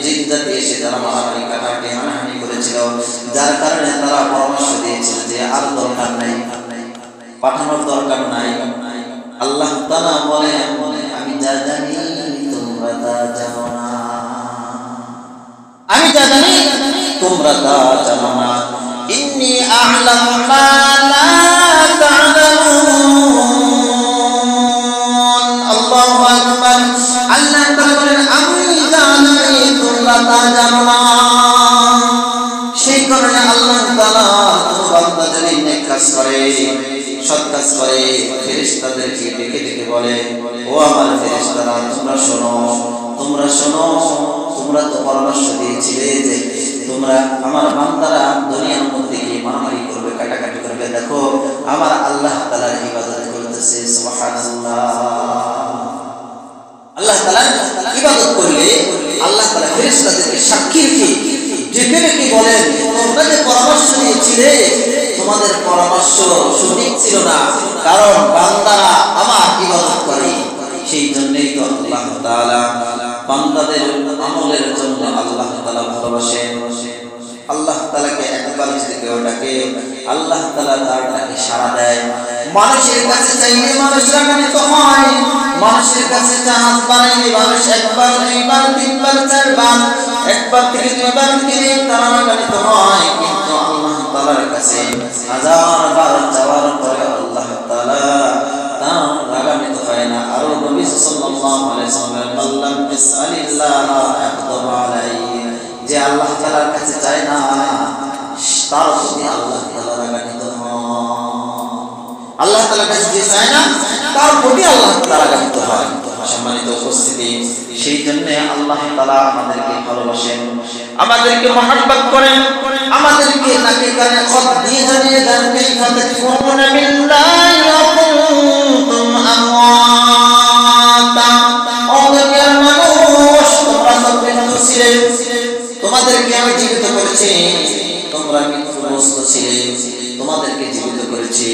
S1: জিন জাতি এসে তারা মারামারি, কাটাকাটি, হানাহানি করেছিল, যার কারণে তারা পরামর্শ দিয়েছিল যে আর দরকার নাই, পাঠানোর দরকার নাই। আল্লাহ তাআলা বলেন, আমি যা জানি তোমরা তা জানো না, আমি যা জানি তোমরা তা জানো না। ইন্নী আ'লামু মা লা তা'লামুন। আল্লাহু আকবার। আল্লাহ তাআলা বলেন, আমি জানি তোমরা তা জানো না। সেই কারণে আল্লাহ তাআলা বান্দা যদি নেক কাজ করে, সৎ কাজ করে, ফেরেশতাদেরকে ডেকে ডেকে বলে, ও আমার ফেরেশতারা, তোমরা শোনো, তোমরা শোনো, তোমরা তো পরামর্শ দিয়েছিলে যে তোমরা আমার বান্দারা দুনিয়ার মধ্যে গিয়ে মারামারি করবে, কাটাকাটি করবে, দেখো আমার আল্লাহ তাআলার ইবাদত করতেছে। সুবহানাল্লাহ। আল্লাহ তাআলার ইবাদত করলে আল্লাহ তাআলা ফেরেশতাদেরকে সাক্ষী রেখে ডেকে ডেকে বলেন, তোমরা যে পরামর্শ দিয়েছিলে তোমাদের পরামর্শ সঠিক ছিল না, কারণ বান্দারা আমার ইবাদত করে। সেই জন্যই তো আল্লাহ তাআলা বান্দাদের আমলের জন্য আল্লাহ তাআলা ভালোবাসেন। আল্লাহ তাআলাকে একবার যদি কেউ ডাকে, আল্লাহ তাআলা তার ডাকে সাড়া দেয়। মানুষের কাছে চাইলে মানুষ রাগান্বিত হয়, মানুষের কাছে চাহাত বানাইলে মানুষ একবার, দুইবার, তিনবার, চারবার, একবার থেকে দুইবার গেলে তারা রাগান্বিত হয়। কিন্তু আল্লাহ তাআলার কাছে হাজারবার চাওয়ার পরে আল্লাহ তাআলা তার রাগান্বিত হয় না। আর নবী সাল্লাল্লাহু আলাইহি ওয়াসাল্লাম বললেন, বিসমিল্লাহ আকদম আলাইহি, যে আল্লাহ তাআলার কাছে চায় না তার প্রতি আল্লাহ তাআলা রাগান্বিত হন। আল্লাহ তাআলার কাছে যে চায় না তার প্রতি আল্লাহ তাআলা রাগান্বিত হয়। সম্মানিত উপস্থিতি, সেই জন্য আল্লাহ তাআলা আমাদেরকে ভালোবাসেন, আমাদেরকে মহব্বত করেন, আমাদেরকে নাকি কানে খত দিয়ে জানিয়ে দেন, কাইফা তাকুনা বিল্লাহি ওয়া কুনতুম আমওয়াতা। ও দুনিয়ার মানুষ, তোমরা তো মৃত্যু ছিলে, তোমাদেরকে আমি জীবিত করেছি, তোমরা মৃত্যুগ্রস্ত ছিলে, তোমাদেরকে জীবিত করেছি।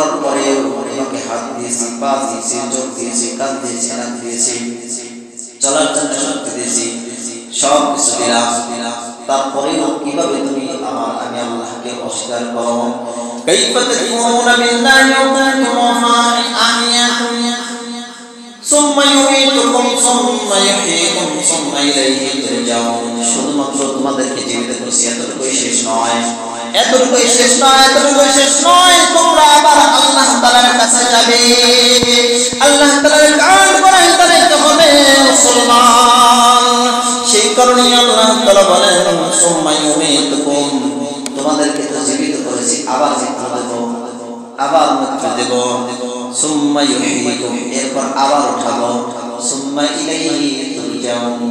S1: করার পরেও তোমাকে হাত দিয়েছি, পা দিয়েছি, চোখ দিয়েছি, কান দিয়েছি, নাক দিয়েছি, চলার জন্য শক্তি দিয়েছি, সব কিছু দিলাম, তারপরেও কিভাবে তুমি আমি আল্লাহকে অস্বীকার করো? কাইফা তাকফুরুনা বিল্লাহি ওয়া কুনতুম আহইয়াতুন সুম্মা ইউমীতুকুম সুম্মা ইউহয়ীকুম সুম্মা ইলাইহি তুরজাউন। শুধুমাত্র তোমাদেরকে জীবিত করেছি, এতটুকুই শেষ নয়, এতটুকুই শেষ নয়, এতটুকুই শেষ নয়, তোমরা আবার আল্লাহ তাআলার কাছে যাবে, আল্লাহ তাআলার কাজ করাইতে হবে মুসলমান। সেই কারণে আল্লাহ তাআলা বলেন সুম্মা ইউমীতুকুম, তোমাদেরকে তো জীবিত করেছি, আবার মৃত্যু দেব, আবার মৃত্যু দেব, সুম্মা ইউহয়ীকুম, এরপর আবার উঠাবো, সুম্মা ইলাইহি তুরজাউন,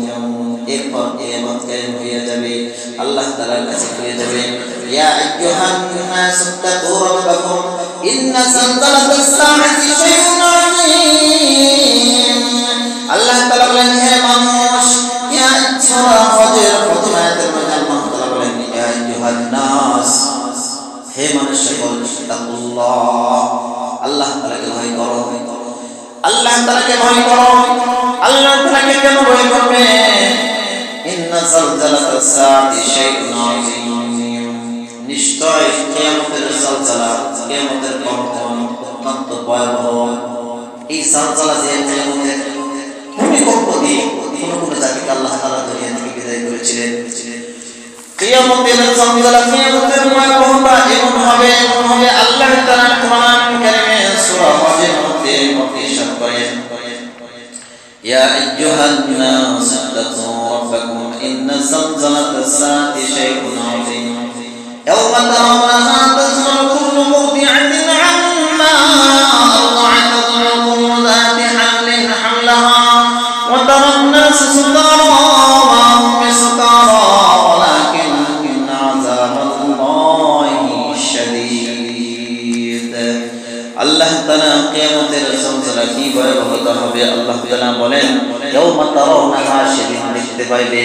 S1: এরপর কিয়ামত কায়েম হয়ে যাবে, আল্লাহ তাআলার কাছে ফিরে যাবে। ইয়া আইয়ুহান নাস তাকু রাব্বাকুম ইন্না যালজালাতাস সাআতি শাইউন আযীম। আল্লাহ তাআলা বলেন হে মানুষ, ইয়া সূরা হজের প্রথম আয়াতের মধ্যে আল্লাহ তাআলা বলেন ইয়া আইয়ুহান নাস, হে মানুষ সকল, তাকুল্লাহ, আল্লাহ তাআলাকে ভয় করো, আল্লাহ তাআলাকে ভয় করো। আল্লাহ তাআলাকে কেন ভয় করবে? ইন্না যালজালাতাস সাআতি শাইউন আযীম, নিশ্চয় কিয়ামতের যালজালা, কিয়ামতের কম্পন অত্যন্ত ভয়াবহ। এই যালজালা যে কিয়ামতের ভূমিকম্প দিয়ে কোন জাতিকে আল্লাহ তাআলা দুনিয়া থেকে বিদায় করেছিলেন। কিয়ামতের যালজালা, কিয়ামতের ভয়াবহতা এমন হবে, আল্লাহ তাআলা কোরআন কারীমে সূরা হজের মধ্যে ইরশাদ করেন ইয়া আইয়ুহান নাস তাকু রাব্বাকুম ইন্না যালজালাতাস সাআতি শাইউন আযীম ইয়াওমা তারাউনাহা তাযহালু কুল্লু মুরদি'atin 'amma arda'at wa kullu dhati hamlin hamlaha wa tara an-nasa sukara wa ma hum bisukara walakinna 'adhaballahi shadid। আল্লাহ তাআলা কিয়ামতের যালজালা কি ভয়াবহতা হবে আল্লাহ তাআলা বলেন ইয়াওমা তারাউনাহা, সেদিন দেখতে পাইবে,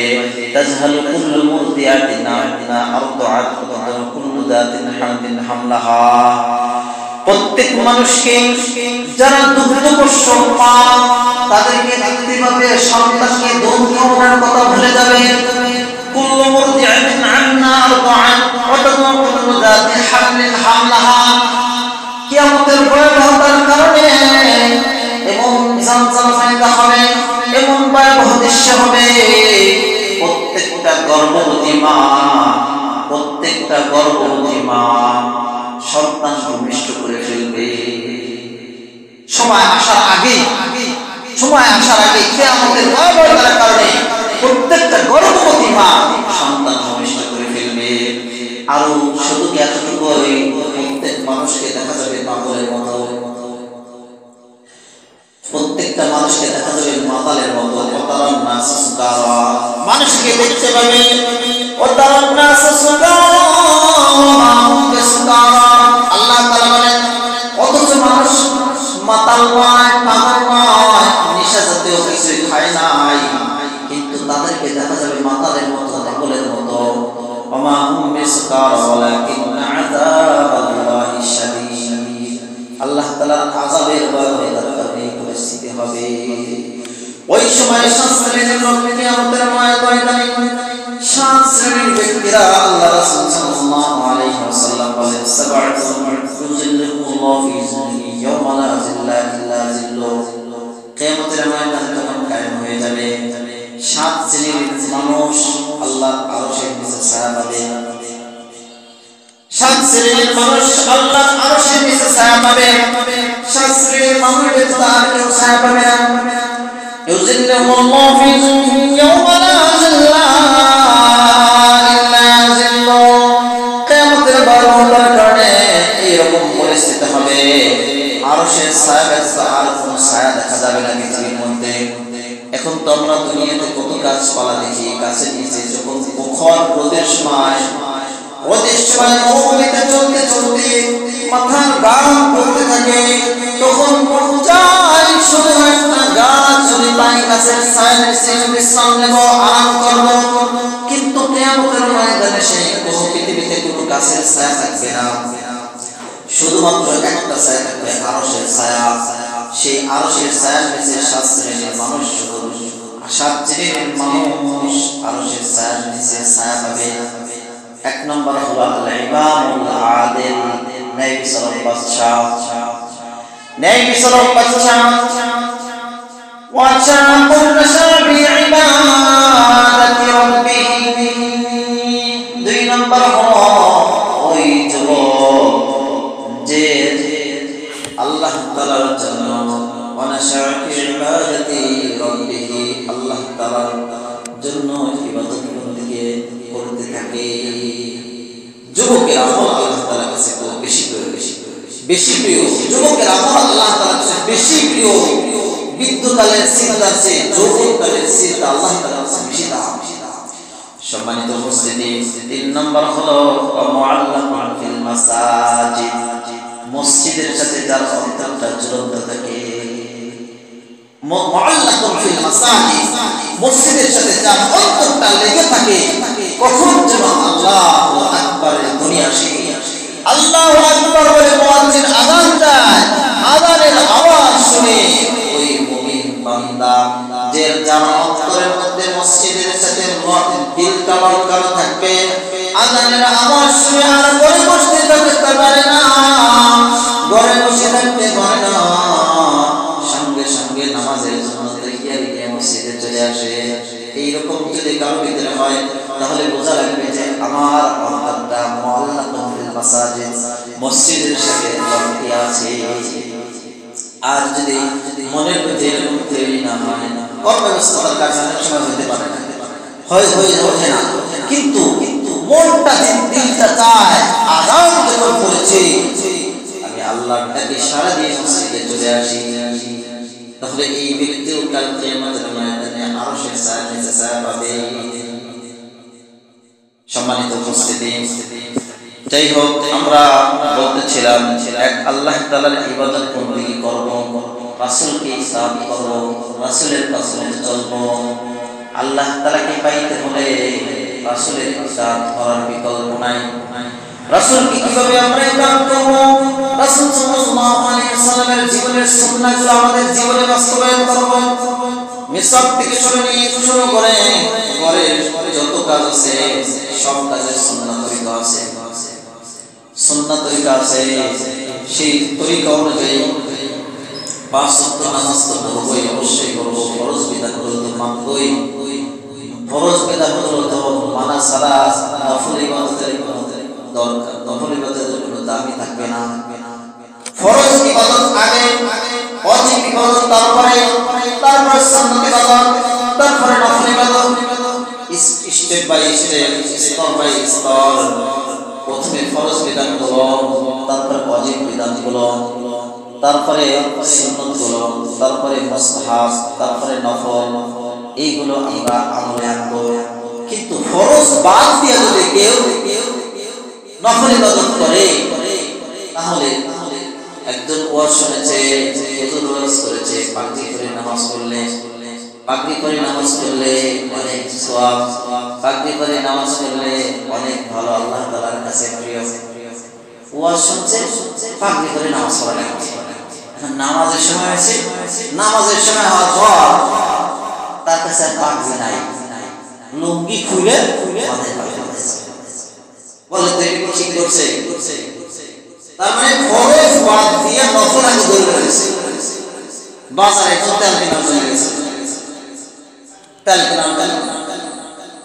S1: তাযহালু কুল্লু মুরদি'atin 'amma arda'at ওয়া কুল্লু যাতিন হামলিন হামলাহা, প্রত্যেক মানুষকে যারা দুগ্ধপোষ্য মা তাদেরকে দেখতে পাবে, সন্তানকে দুধ খাওয়ানোর কথা ভুলে যাবে। কুল্লু মুরদি'atin 'amma arda'at ওয়া কুল্লু যাতিন হামলিন হামলাহা, কিয়ামতের ভয়াবহতার কারণে এমন যালজালা পয়দা হবে, এমন ভয়াবহ দৃশ্য হবে, প্রত্যেকটা গর্ভবতী মা সন্তান ভূমিষ্ঠ করে ফেলবে। সময় আসার আগে কিয়ামতের ভয়াবহতার কারণে প্রত্যেকটা গর্ভবতী মা সন্তান ভূমিষ্ঠ করে ফেলবে। আর শুধু কি এতটুকুই, প্রত্যেক মানুষকে দেখা যাবে পাগলের মতো, প্রত্যেকটা মানুষকে দেখা যাবে মাতালের মতো। ওতারান নাস সুকারা, মানুষকে দেখতে পাবে ওতারান নাস সুকারা সুকারা। আল্লাহ তাআলা বলেন অথচ মানুষ মাতাল নয়, পাগল নয়, নেশা জাতীয় কিছু খায় নাই, কিন্তু তাদেরকে দেখা যাবে মাতালের মতো, পাগলের মতো। ওমা হুম বিসকারা ওয়ালাকিন্না আযাবাল্লাহি শাদীদ। আল্লাহ তাআলার আযাবের ভয়াবহতার কারণে পরিস্থিতি হবে। ওই সময় শাস্ত্রের লোক কিয়ামতের ময়দানে সাত শ্রেণীর ব্যক্তিরা, আল্লাহ রাসূল সাল্লাল্লাহু আলাইহি ওয়াসাল্লাম বলেন সাবআতুন ইউযিল্লুহুল্লাহু ফি যিল্লিহি ইয়াওমা লা যিল্লা ইল্লা যিল্লুহু। কিয়ামতের ময়দান তখন কায়েম হয়ে যাবে, সাত শ্রেণীর মানুষ আল্লাহর আরশের নিচে ছায়া পাবে। সাত শ্রেণীর মানুষ আল্লাহর আরশের নিচে ছায়া পাবে। সাত শ্রেণীর মানুষের তার কেউ ছায়া পাবে না। ইউযিল্লুহুল্লাহু ফি যিল্লিহি ইয়াওমা লা যিল্লা ইল্লা যিল্লুহু। কিয়ামতের ভয়াবহতার কারণে এইরকম পরিস্থিতি হবে, আরশের ছায়া ব্যতীত আর কোনো ছায়া দেখা যাবে না পৃথিবীর মধ্যে। এখন তো আমরা দুনিয়াতে কত গাছপালা দেখি, গাছের নিচে যখন প্রখর রোদের সময় মরুভূমিতে চলতে চলতে মাথার গাম পড়তে থাকে, তখন মন চায় শুধু একটা গাছ যদি পাই, গাছের ছায়ার নিচে বিশ্রাম নেব, আরাম করব। কিন্তু কিয়ামতের ময়দানে সেই পৃথিবীতে কোনো গাছের ছায়া থাকবে না, শুধুমাত্র একটা ছায়া থাকবে, আরশের ছায়া। সেই আরশের ছায়ার নিচে 7 শ্রেণীর মানুষ, শুধু 7 শ্রেণীর মানুষ আরশের ছায়ার নিচে ছায়া পাবে। 1 নম্বর হলো আল ইমামুল আদিল, ন্যায় বিচারক বাদশা, ন্যায় বিচারক বাদশা। ওয়াশাকুর রাশাবি ইবাদাতি রাব্বিহি। 2 নম্বর হলো ওই যুবক যে আল্লাহ তাআলার জন্য ওয়ানাশাকি ইবাদাতি রাব্বিহি, আল্লাহ তাআলার জন্য ইবাদত করতে থাকে। যুবকের আমল আল্লাহ তাআলার কাছে বেশি প্রিয়। যুবকের আমল আল্লাহ তাআলার কাছে বেশি প্রিয়। বিদ্যুৎকালের চিন্তা আছে, যৌবনকালের চিন্তা আল্লাহ তাআলার কাছে বেশি দাম। সম্মানিত উপস্থিতি, 3 নম্বর হলো মুআল্লাকুন ফিল মাসাজিদ, মসজিদের সাথে যার অন্তরটা ঝুলন্ত থাকে। মুআল্লাকুন ফিল মাসাজিদ, মসজিদের সাথে যার অন্তরটা লেগে থাকে। কখন যেন আল্লাহু আকবারের ধ্বনি আসে, আল্লাহু আকবার বলে মুয়াজ্জিন আযান দেয়, আযানের আওয়াজ শুনে ওই মুমিন বান্দা যে যার অন্তরের মধ্যে মসজিদের সাথে দিলটা লাগানো থাকবে, আযানের আওয়াজ শুনে আর ঘরে বসতে থাকতে পারে না, ঘরে বসে থাকতে পারে না, সঙ্গে সঙ্গে নামাজের জন্য তৈয়ারি নিয়ে মসজিদে চলে আসে। এইরকম যদি কারো ভিতরে হয় তাহলে বোঝা লাগবে যে আমার অন্তরটা মুআল্লাকুন ফিল মাসাজিদ, মসজিদের সাথে জড়িত আছে। আর যদি মনের মধ্যে এরকম তৈরি না হয়, কর্মব্যস্ততার কারণে অনেক সময় হতে পারে না, ওঠে না, কিন্তু মনটা দিলটা চায় আযান যখন পড়েছে আমি আল্লাহর ডাকে সাড়া দিয়ে মসজিদে চলে আসি, তাহলে এই ব্যক্তিও কাল কিয়ামতের ময়দানে আরশের ছায়ার নিচে ছায়া পাবে। সম্মানিত উপস্থিতি, যাই হোক, আমরা বলতেছিলাম এক আল্লাহ তাআলার ইবাদত বন্দেগী করব, রাসূলকে ইত্তিবা করব, রাসূলের পথে চলব। আল্লাহ তাআলাকে পাইতে হলে রাসূলের ইত্তিবা করার বিকল্প নাই। রাসূলকে কিভাবে আমরা ইত্তিবা করব? রাসূল সাল্লাল্লাহু আলাইহি ওয়াসাল্লামের জীবনের সুন্নাহগুলো আমাদের জীবনে বাস্তবায়ন করব। মিসাক থেকে শুরু করে ঘরের যত কাজ আছে সব কাজের সুন্নাহ তরিকা আছে, সেই তরিকা অনুযায়ী 5 ওয়াক্ত নামাজ তো পড়বই, অবশ্যই করব। ফরজ বিধানগুলো তো মানবই, ফরজ বিধানগুলো তো মানা ছাড়া নফল ইবাদতের দরকার, নফল ইবাদতের কোনো দামই থাকবে না। ফরজ ইবাদত আগে, ওয়াজিব ইবাদত তারপরে সুন্নাত ইবাদত, তারপরে নফল ইবাদত, স্টেপ বাই স্টেপ, স্তর বাই স্তর। প্রথমে ফরজ বিধানগুলো, তারপরে ওয়াজিব বিধানগুলো, তারপরে সুন্নাতগুলো, তারপরে মুস্তাহাব, তারপরে নফল, এইগুলো আমরা আমলে আনবো। কিন্তু ফরজ বাদ দিয়ে যদি কেউ নফল ইবাদত করে তাহলে একজন ওয়াজ শুনেছে, হুজুর ওয়াজ করেছে, পাগড়ি পরে নামাজ পড়লে, পাগড়ি পরে নামাজ পড়লে অনেক সওয়াব, পাগড়ি পরে নামাজ পড়লে অনেক ভালো, আল্লাহ তাআলার কাছে প্রিয়। ওয়াজ শুনছে, পাগড়ি পরে নামাজ পড়া লাগছে, এখন নামাজের সময় আছে, নামাজের সময় হওয়ার পর তার কাছে পাগড়ি নাই, লুঙ্গি খুলে মাথায় পাগড়ি বাঁধেছে, বলে তো এটা ঠিক করছে। তার মানে ফরজ বাদ দিয়ে নফল আগে ধরে রেখেছে। বাজারে তো তেল কেনার জন্য গেছে, তেল কেনার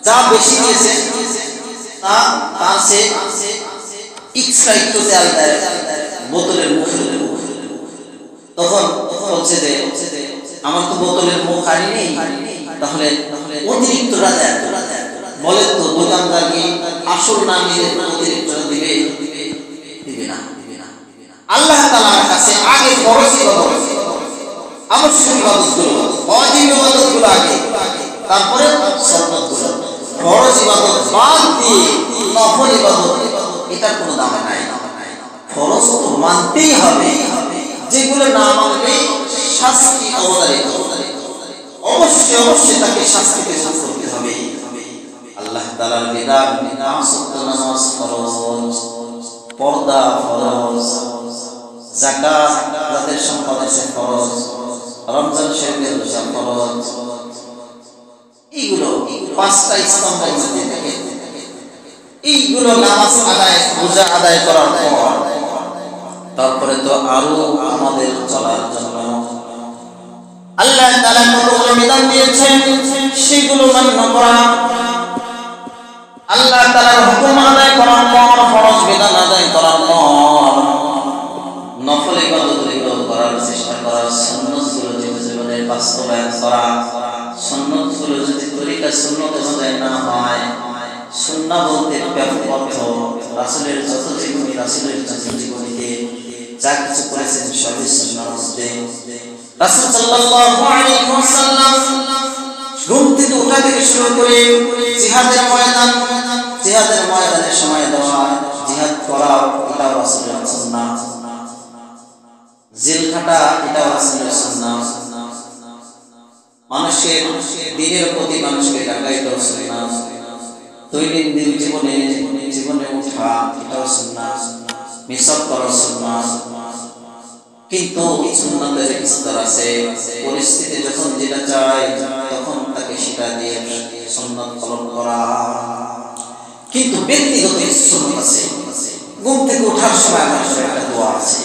S1: যা বেশি দিয়েছে তার সে এক্সট্রা একটু তেল দেয় বোতলের মুখে। তখন বলছে যে আমার তো বোতলের মুখ আনি নেই, তাহলে অতিরিক্তটা দেয়। বলে তো দোকানদার কি আসল না নিয়ে অতিরিক্তটা দিবে? দিবে না। আল্লাহ তাআলার কাছে আগে ফরজ ইবাদত, আবশ্যক ইবাদতগুলো, ওয়াজিব ইবাদতগুলো আগে, তারপরে সুন্নাতগুলো। ফরজ ইবাদত বাদ দিয়ে নফল ইবাদত এটার কোনো দাম নাই। ফরজ তো মানতেই হবে, যেগুলো না মানলে শাস্তি অবধারিত, অবশ্যই তাকে শাস্তিতে মুখ করতে হবে। আল্লাহ তাআলার বিধান, 5 ওয়াক্ত নামাজ ফরজ, পর্দা ফরজ, যাকাত যাদের সম্পদ আছে ফরজ, রমজান শরীফের রোজা ফরজ, এইগুলো পাঁচটা স্তম্ভের মধ্যে থাকে। এইগুলো নামাজ আদায় রোজা আদায় করার পর তারপরে তো আরো আমাদের চলার জন্য আল্লাহ তাআলা কতগুলো বিধান দিয়েছেন, সেগুলো মান্য করা, আল্লাহ তাআলার হুকুম আদায় করার পর, ফরজ বিধান আদায় করার পর নফল ইবাদতগুলো করার চেষ্টা করা, সুন্নতগুলো জীবনে বাস্তবায়ন করা। সুন্নতগুলো যদি তরিকা সুন্নত অনুযায়ী না হয়, সুন্নাহ বলতে ব্যাপক অর্থ রাসূলের যত জীবনী, রাসূলের যত জীবনীতে যা কিছু করেছেন সবই সুন্নাহর মধ্যে। রাসূল সাল্লাল্লাহু আলাইহি ওয়াসাল্লাম ঘুম থেকে ওঠা থেকে শুরু করে জিহাদের ময়দানে সময় দেওয়া, জিহাদ করা, এটাও রাসূলের সুন্নাহ। জেল খাটা, এটাও রাসূলের সুন্নাহ। মানুষের দিনের প্রতি মানুষকে ডাকা, এটাও সুন্নাহ। দৈনন্দিন জীবনে ওঠা, এটাও সুন্নাহ। মিসাক করা সুন্নাহ। কিন্তু সুন্নাতের স্তর আছে, পরিস্থিতি যখন যেটা চায় তখন তাকে সেটা দিয়ে সুন্নাত পালন করা। কিন্তু ব্যক্তিগত সুন্নাত আছে। ঘুম থেকে ওঠার সময় মানুষের একটা দোয়া আছে,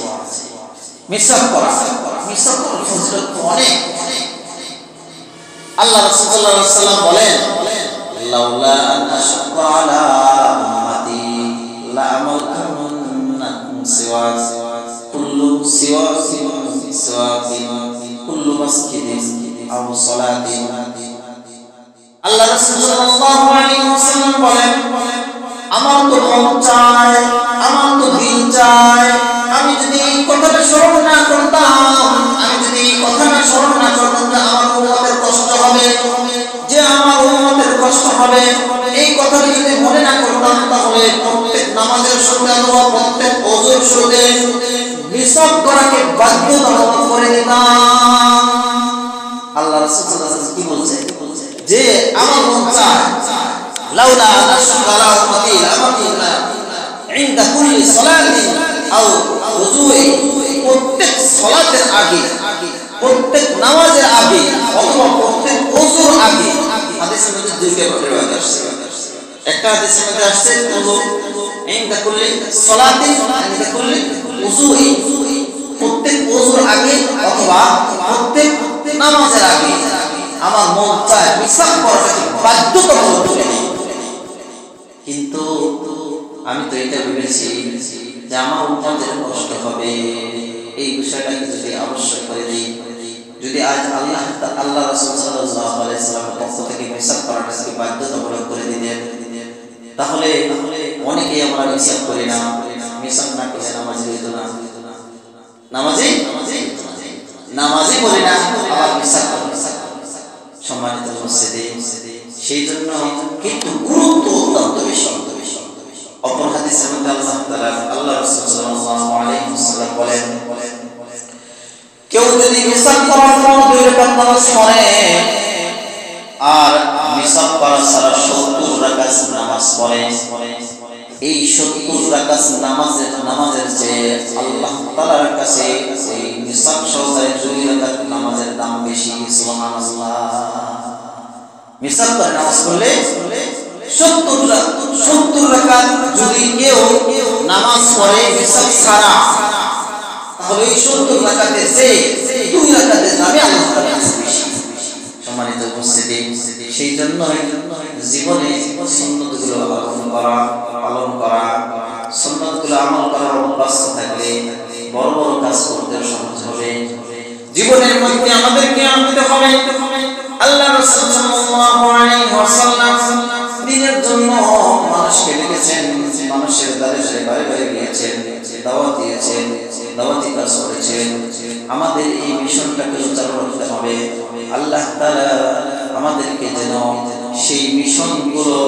S1: মিসাক করা। মিসাক করার ফজিলত অনেক। আল্লাহ রাসূল সাল্লাল্লাহু আলাইহি ওয়াসাল্লাম বলেন, লাউলা আন আশqa আলা উম্মতি লা আমালতুন সিওয়াক কুল্লু কুল্লু মাসজিদিন আও সালাতিন। আল্লাহ রাসূল সাল্লাল্লাহু আলাইহি ওয়াসাল্লাম বলেন, আমার তো মন চায়, আমার তো দিল চায়, আমি যদি এই কথাটা স্মরণ না করতাম, যে আমার উম্মতের কষ্ট হবে, এই কথাটা যদি মনে না করতাম, তাহলে প্রত্যেক নামাজের শুরুতে অথবা প্রত্যেক ওযুর শুরুতে মিসাক করাকে বাধ্যতামূলক করে দিতাম। আল্লাহ রাসূল সাল্লাল্লাহু আলাইহি ওয়াসাল্লাম কি বলছে? যে আমার মন চায়, লাউলা আশকারা উম্মতি লামাতুনা ইনদা কুল্লি সালাতিন আও ওযুই, প্রত্যেক সালাতের আগে, প্রত্যেক নামাজের আগে অথবা প্রত্যেক ওযুর আগে। হাদিসের মধ্যে দুইটা riwayat আসছে। একটা হাদিসের মধ্যে আসছে ওযু ইনদা কুল্লি সালাতিন ইনদা কুল্লি ওযুই, প্রত্যেক ওযুর আগে অথবা প্রত্যেক নামাজের আগে আমার মন চায় মিসাক করাটাকে বাধ্যতামূলক করে দিই। কিন্তু আমি তো এটা ভেবেছি যে আমার উম্মতের কষ্ট হবে, এই বিষয়টাকে যদি আবশ্যক করে দিই, যদি আজ আল্লাহ রাসূল সাল্লাল্লাহু আলাইহি ওয়াসাল্লামের পক্ষ থেকে মিসাক করাটাকে বাধ্যতামূলক করে দিতেন, তাহলে অনেকেই আমরা মিসাক করি না। মিসাক না করলে নামাজি হইতো না, নামাজি বলি না, আবার মিসাক করি। সম্মানিত উপস্থিতি, সেই জন্য কিন্তু গুরুত্ব অত্যন্ত বেশি। অপর হাদিসের মধ্যে আল্লাহ রাসূল সাল্লাল্লাহু আলাইহি ওয়াসাল্লাম বলেন, কেউ যদি মিসাক করার পর 2 রাকাত নামাজ পড়ে আর মিসাক করা ছাড়া 70 রাকাত নামাজ পড়ে, এই 70 রাকাত নামাজের চেয়ে আল্লাহ তাআলার কাছে এই মিসাক সহকারে 2 রাকাত নামাজের দাম বেশি। সুবহানাল্লাহ। মিসাক করে নামাজ পড়লে 70 রাকাত যদি কেউ নামাজ পড়ে মিসাক ছাড়া, তাহলে এই 70 রাকাতের চেয়ে 2 রাকাতের দামে আল্লাহ তাআলার কাছে বেশি। সম্মানিত উপস্থিতি, সেই জন্য জীবনে সুন্নতগুলো পালন করা, সুন্নতগুলো আমল করার অভ্যাস থাকলে বড় বড় কাজ করতে সহজ হবে। জীবনের মধ্যে আমাদেরকে আনতে হবে আল্লাহ রাসূল সাল্লাল্লাহু আলাইহি ওয়াসাল্লাম দিনের জন্য মানুষকে ডেকেছেন, মানুষের দ্বারে বাড়ি বাড়ি গিয়েছেন, দাওয়াত দিয়েছেন, দাওয়াতি কাজ করেছেন। আমাদের এই মিশনটাকে চালু রাখতে হবে। আল্লাহ তাআলা আমাদেরকে যেন সেই মিশনগুলো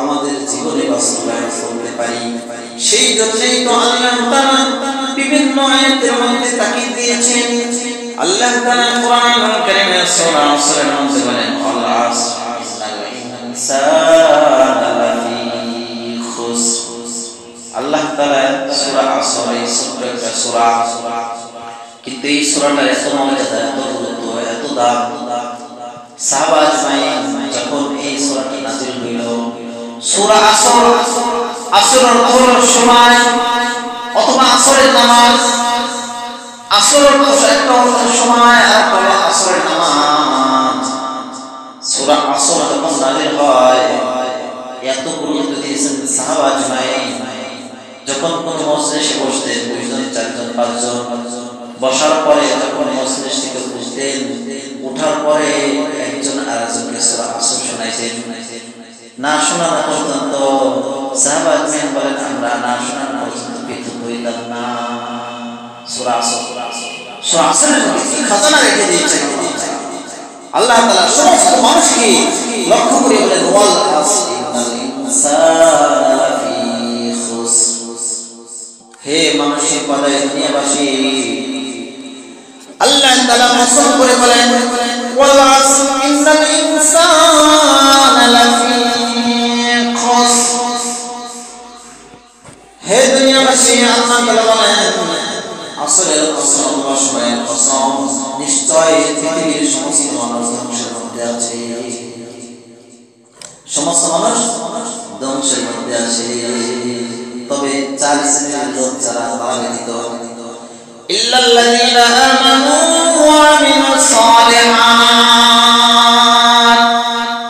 S1: আমাদের জীবনে বাস্তবায়ন করতে পারি। সেই জন্যই তো আল্লাহ তাআলা বিভিন্ন আয়াতের মধ্যে তাকিদ দিয়েছেন। আল্লাহ তাআলা কোরআনুল কারীমে সূরা আসরের মধ্যে বলেন, আল আসর ইন্নাল ইনসানা লাফি খুসর। আল্লাহ তাআলা সূরা আসর এই ছোট্ট একটা সূরা, কিন্তু এই সূরাটার এত মর্যাদা, এত গুরুত্ব, এত দাম। সাহাবা আজমাইন যখন এই সূরাটি নাযিল হইল, সূরা আসর, আসরের সময় অথবা আসরের নামাজ, আসরের একটা সময় আর আসরের নামাজ, সূরা আসর যখন নাযিল হয় এত গুরুত্ব দিয়েছেন সাহাবা আজমাইন। যখন কোন মজলিসে বসতেন, 2 জন 4 জন 5 জন বসার পরে যখন মজলিস থেকে উঠতেন, ওঠার পরে একজন আরেকজনকে সূরা আসর শোনাইতেন। না শোনানো পর্যন্ত সাহাবা আজমাইন বলেন আমরা না শোনানো পর্যন্ত পৃথক হইতাম না। সূরা আসর, সূরা আসরের মধ্যে খাজানা রেখে দিয়েছেন আল্লাহ তাআলা সমস্ত মানুষকে লক্ষ্য করে বলেন ওয়াল আসরি ইন্নাল ইনসানা লাফি খুসর। হে মানুষের পদায় দুনিয়াবাসী, আল্লাহ তাআলা কসম করে বলেন ওয়াল আসরি ইন্নাল ইনসানা লাফি খুসর। হে দুনিয়াবাসী, আল্লাহ তাআলা বলেন আসরের কসম, সময়ের কসম, নিশ্চয় পৃথিবীর সমস্ত মানুষ ধ্বংসের মধ্যে আছে, সমস্ত মানুষ ধ্বংসের মধ্যে আছে। তবে 4 শ্রেণীর লোক যারা, তারা ব্যতীত ইল্লাল্লাযীনা আমানু ওয়া আমিলুস সালিহাত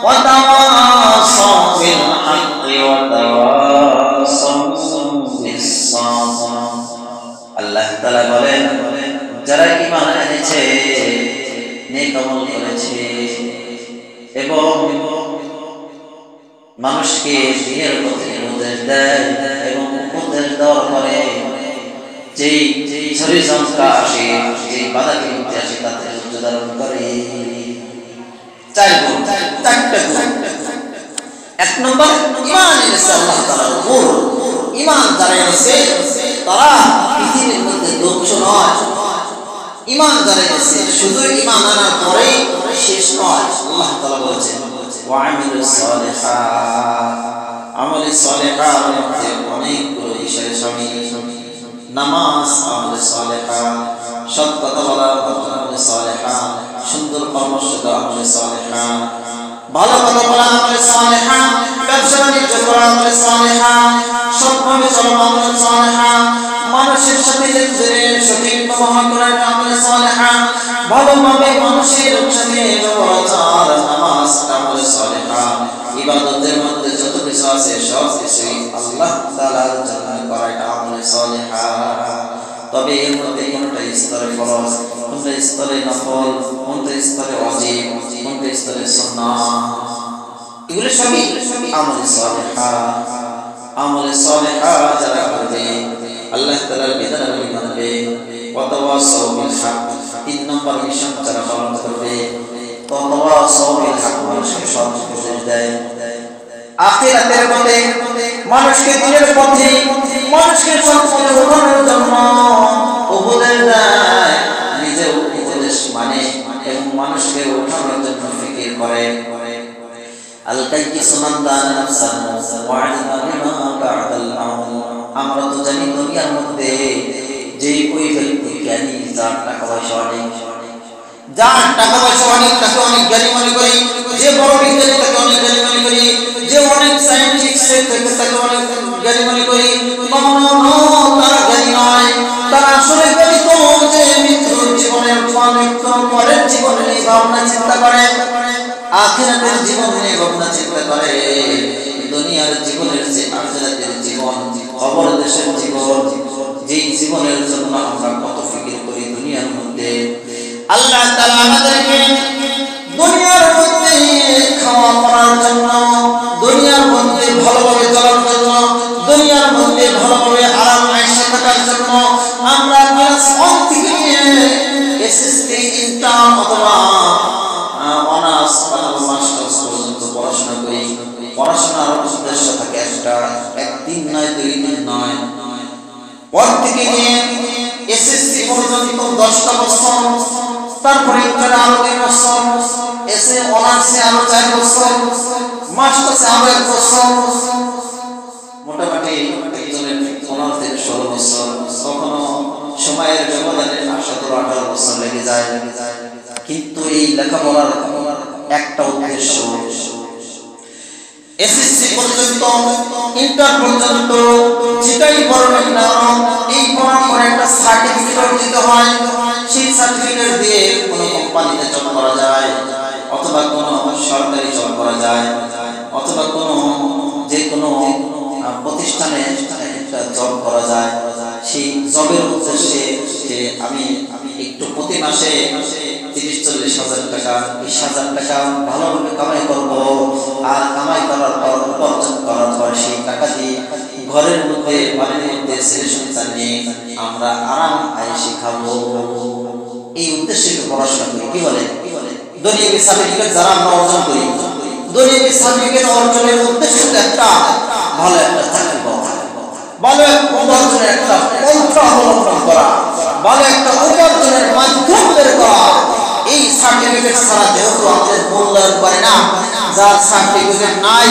S1: ওয়া তাওয়াসাউ বিল হাক্কি ওয়া তাওয়াসাউ বিস সাবর। আল্লাহ তাআলা বলেন যারা ঈমান এনেছে, নেক আমল করেছে এবং মানুষকে দিনের পথে উপদেশ দেয় এবং উপদেশ দেওয়ার পরে যেই ষড়যন্ত্র আসে, যেই বাধা বিপত্তি আসে তাতে ধৈর্য ধারণ করে। 4 গুণ, 4টা গুণ। 1 নম্বর ঈমান এনেছে আল্লাহ তাআলার উপর। ঈমান যারা এনেছে তারা পৃথিবীর মধ্যে দক্ষ নয়। ঈমান যারা এনেছে শুধু ঈমান আনার পরে শেষ নয়। আল্লাহ তাআলা বলেছেন ওয়া আমিলুস সালিহাত, আমলে সালিহাত মধ্যে অনেকগুলো বিষয় শামিল। নামাজ আমলে সালিহাত, সৎ কথা বলা আমলে সালিহাত, সুন্দর কর্মশীল আমলে সালিহাত, ভালো কথা বলা আমলে সালিহাত, ব্যবসা বাণিজ্য করা আমলে সালিহাত, সৎভাবে চলা আমলে সালিহাত, মানুষের সাথে লেনদেনের সঠিক ব্যবহার করা আমলে সালিহাত, ভালোভাবে মানুষের সাথে ব্যবহার, নামাজ আমলে সালিহাত। ইবাদতের মধ্যে যত কিছু আছে সব কিছুই আল্লাহ তাআলার জন্য করা আমলে সালিহাত। তবে এর মধ্যে কোনটা স্তরে ফরজ, কোনটা স্তরে নফল, কোনটা স্তরে ওয়াজিব, কোনটা স্তরে সুন্নাহ, এগুলো সবই আমলে সালিহাত। আমলে সালিহাত যারা করবে, আল্লাহ তাআলার বিধানাবলী মানবে, ওয়া তাওয়াসাউ বিল হক, 3 নম্বর মিশন যারা পালন করবে, ওয়া তাওয়াসাউ বিল হক, মানুষকে সৎ উপদেশ দেয়, আখিরাতের পথে, মানুষকে দিনের পথে, মানুষকে সৎ পথে ওঠানোর জন্য উপদেশ দেয়, নিজে উপদেশ মানে এবং মানুষকে ওঠানোর জন্য ফিকির করে। আমরা তো জানি দুনিয়ার মধ্যে যে ওই ব্যক্তি জ্ঞানী, যার টাকা পয়সা অনেক, যার টাকা পয়সা অনেক তাকে অনেক জ্ঞানী মনে করি, যে বড় বিজ্ঞানী তাকে অনেক জ্ঞানী মনে করি, যে অনেক সায়েন্টিস্ট তাকে অনেক জ্ঞানী মনে করি। তারা জ্ঞানী নয়, তারা আসলে জ্ঞানী তো যে মৃত্যুর জীবনের পরের জীবনে নিয়ে ভাবনা চিন্তা করে, আখিরাতের জীবন নিয়ে ভাবনা চিন্তা করে। দুনিয়ার জীবনের যে আখিরাতের জীবন, কবর দেশের জীবন, যেই জীবনের জন্য আমরা কত ফিকির করি দুনিয়ার মধ্যে। আল্লাহ তাআলা আমাদেরকে দুনিয়ার মধ্যে খাওয়া পড়ার জন্য, দুনিয়ার মধ্যে ভালোভাবে চলার জন্য, দুনিয়ার মধ্যে ভালোভাবে আরাম আয়েশে থাকার জন্য আমরা ক্লাস 1 থেকে এসএসসি, ইন্টার অথবা অনার্স অথবা মাস্টার্স পর্যন্ত পড়াশোনা করি। পড়াশোনার উদ্দেশ্য থাকে একটা, 1 দিন নয়, 2 দিন নয়। 1 থেকে নিয়ে এসএসসি পর্যন্ত 10টা বছর, তারপরে ইন্টারে আরো 2 বছর, এসএ অনার্সে আরো 4 বছর, মাস্টার্সে আরো 1 বছর, মোটামুটি একজনের 15 থেকে 16 বছর। সময়ের ব্যবধানে 17-18 বছর লেগে যায়। কিন্তু এই লেখাপড়ার একটা উদ্দেশ্য, এসএসসি পর্যন্ত, ইন্টার পর্যন্ত যেটাই পড়েন না এই পড়ার পরে একটা সার্টিফিকেট অর্জিত হয়। সেই সার্টিফিকেট দিয়ে কোনো কোম্পানিতে জব করা যায়, অথবা কোনো সরকারি জব করা যায়, অথবা কোনো যে কোনো প্রতিষ্ঠানে একটা জব করা যায়। সেই জবের উদ্দেশ্যে যে আমি একটু প্রতি মাসে 30-40 হাজার টাকা, 20,000 টাকা ভালোভাবে কামাই করব, আর কামাই করার পর উপার্জন করার পর সেই টাকা দিয়ে ঘরের মধ্যে বাড়ির মধ্যে ছেলে সন্তান নিয়ে আমরা আরাম আয়েশে খাবো, এই উদ্দেশ্যে পড়াশোনা করি। কি বলে দুনিয়াবি সার্টিফিকেট যারা আমরা অর্জন করি, দুনিয়াবি সার্টিফিকেট অর্জনের উদ্দেশ্য একটা ভালো একটা চাকরি পাওয়া, ভালো উপার্জনের একটা পন্থা অবলম্বন করা, ভালো একটা উপার্জনের মাধ্যম বের করা। এই সার্টিফিকেট ছাড়া যেহেতু আমাদের মূল্যায়ন করে না, যার সার্টিফিকেট নাই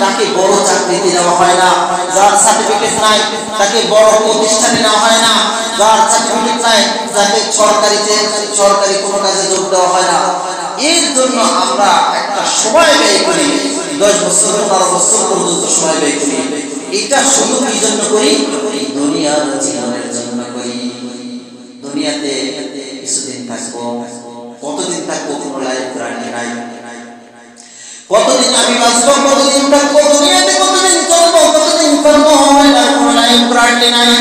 S1: তাকে বড় চাকরিতে দেওয়া হয় না, যার সার্টিফিকেট নাই তাকে বড় প্রতিষ্ঠানে নেওয়া হয় না, যার সার্টিফিকেট নাই তাকে সরকারি কোনো কাজে যোগ দেওয়া হয় না। এর জন্য আমরা একটা সময় ব্যয় করি, 10 বছর 12 বছর পর্যন্ত সময় ব্যয় করি। এটা শুধু কি জন্য করি? দুনিয়ার জীবনের জন্য করি। দুনিয়াতে কিছুদিন থাকবো, কতদিন থাকবো কোনো লাইফ গ্যারান্টি নাই। কতদিন আমি বাঁচবো, কতদিন থাকবো, দুনিয়াতে কতদিন চলবো, কতদিন করবো, এটার কোনো লাইফ গ্যারান্টি নাই।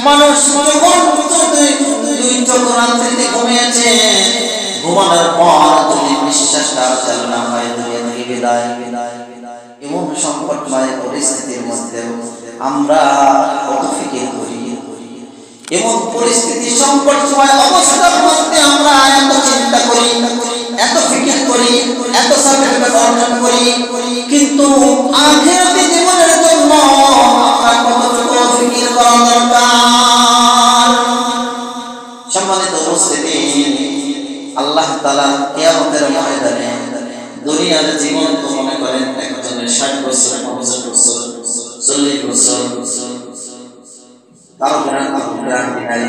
S1: মানুষ যখন দুই চোখ রাত্রিতে ঘুমিয়েছে, ঘুমানোর পর যদি নিঃশ্বাসটা চালু না হয়, দুনিয়া থেকে বিদায়। এমন সংকটময় পরিস্থিতির মধ্যে আমরা কত ফিকির করি, এমন পরিস্থিতি সংকটময় অবস্থার মধ্যে আমরা এত চিন্তা করি, এত ফিকির করি, এত সার্টিফিকেট অর্জন করি, কিন্তু আখিরাতে জীবনের জন্য আমরা কতটুকু ফিকির করা দরকার। সম্মানিত উপস্থিতি, আল্লাহ তাআলা কিয়ামতের ময়দানে দুনিয়ার জীবন তো মনে করেন একজনের 60 বছর, 50 বছর, 40 বছর, কারো গ্যারান্টি নাই।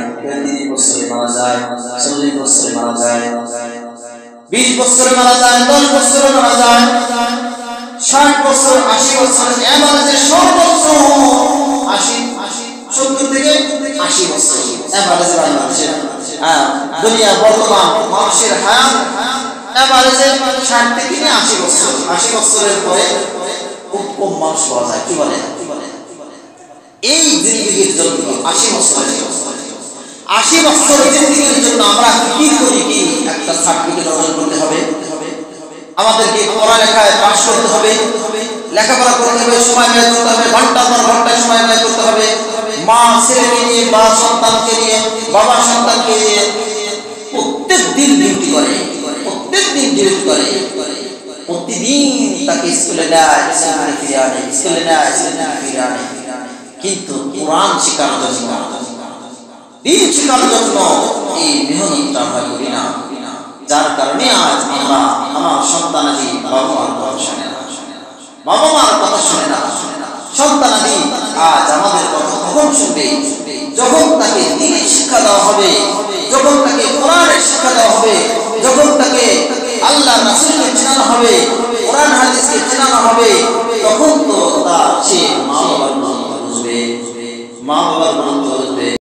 S1: 30 বছরে মারা যায়, 40 বছরে মারা যায়, 20 বছরে মারা যায়, 10 বছরে মারা যায়, 60 বছর, 80 বছর, এভারেজে সর্বোচ্চ 70 থেকে 80 বছর এভারেজে বাংলাদেশে। দুনিয়া বর্তমান মানুষের হায়াত এভারেজে 60 থেকে 80 বছর। 80 বছরের পরে খুব কম মানুষ পাওয়া যায়। কি বলে এই জিন্দেগির জন্য 80 বছর জিন্দেগির জন্য আমরা কি করি? কি একটা সার্টিফিকেট অর্জন করতে হবে, আমাদেরকে পড়ালেখায় পাস করতে হবে, লেখাপড়া করতে হবে, সময় ব্যয় করতে হবে, ঘন্টার পর ঘন্টা সময় ব্যয় করতে হবে, মা ছেলেকে নিয়ে, মা সন্তানকে নিয়ে, বাবা সন্তানকে নিয়ে প্রত্যেক দিন ডিউটি করে, প্রতিদিন তাকে স্কুলে নেয়, স্কুলে ফিরে আনে, স্কুলে নেয়, স্কুলে ফিরে আনে। কিন্তু কোরআন শেখার জন্য, দিন শেখার জন্য এই মেহনতটা আমরা করি না। যার কারণে আজ আমরা আমার সন্তানাদি বাবা মার কথা শুনে না, সন্তানাদি আজ আমাদের কথা কখন শুনবে? যখন তাকে দ্বীনের শিক্ষা দেওয়া হবে, যখন তাকে কোরআনের শিক্ষা দেওয়া হবে, যখন তাকে আল্লাহ রাসূলকে চেনানো হবে, কোরআন হাদিসকে চেনানো হবে, তখন তো সে মা বাবার গুরুত্ব বুঝবে, মা বাবার গুরুত্ব বুঝবে।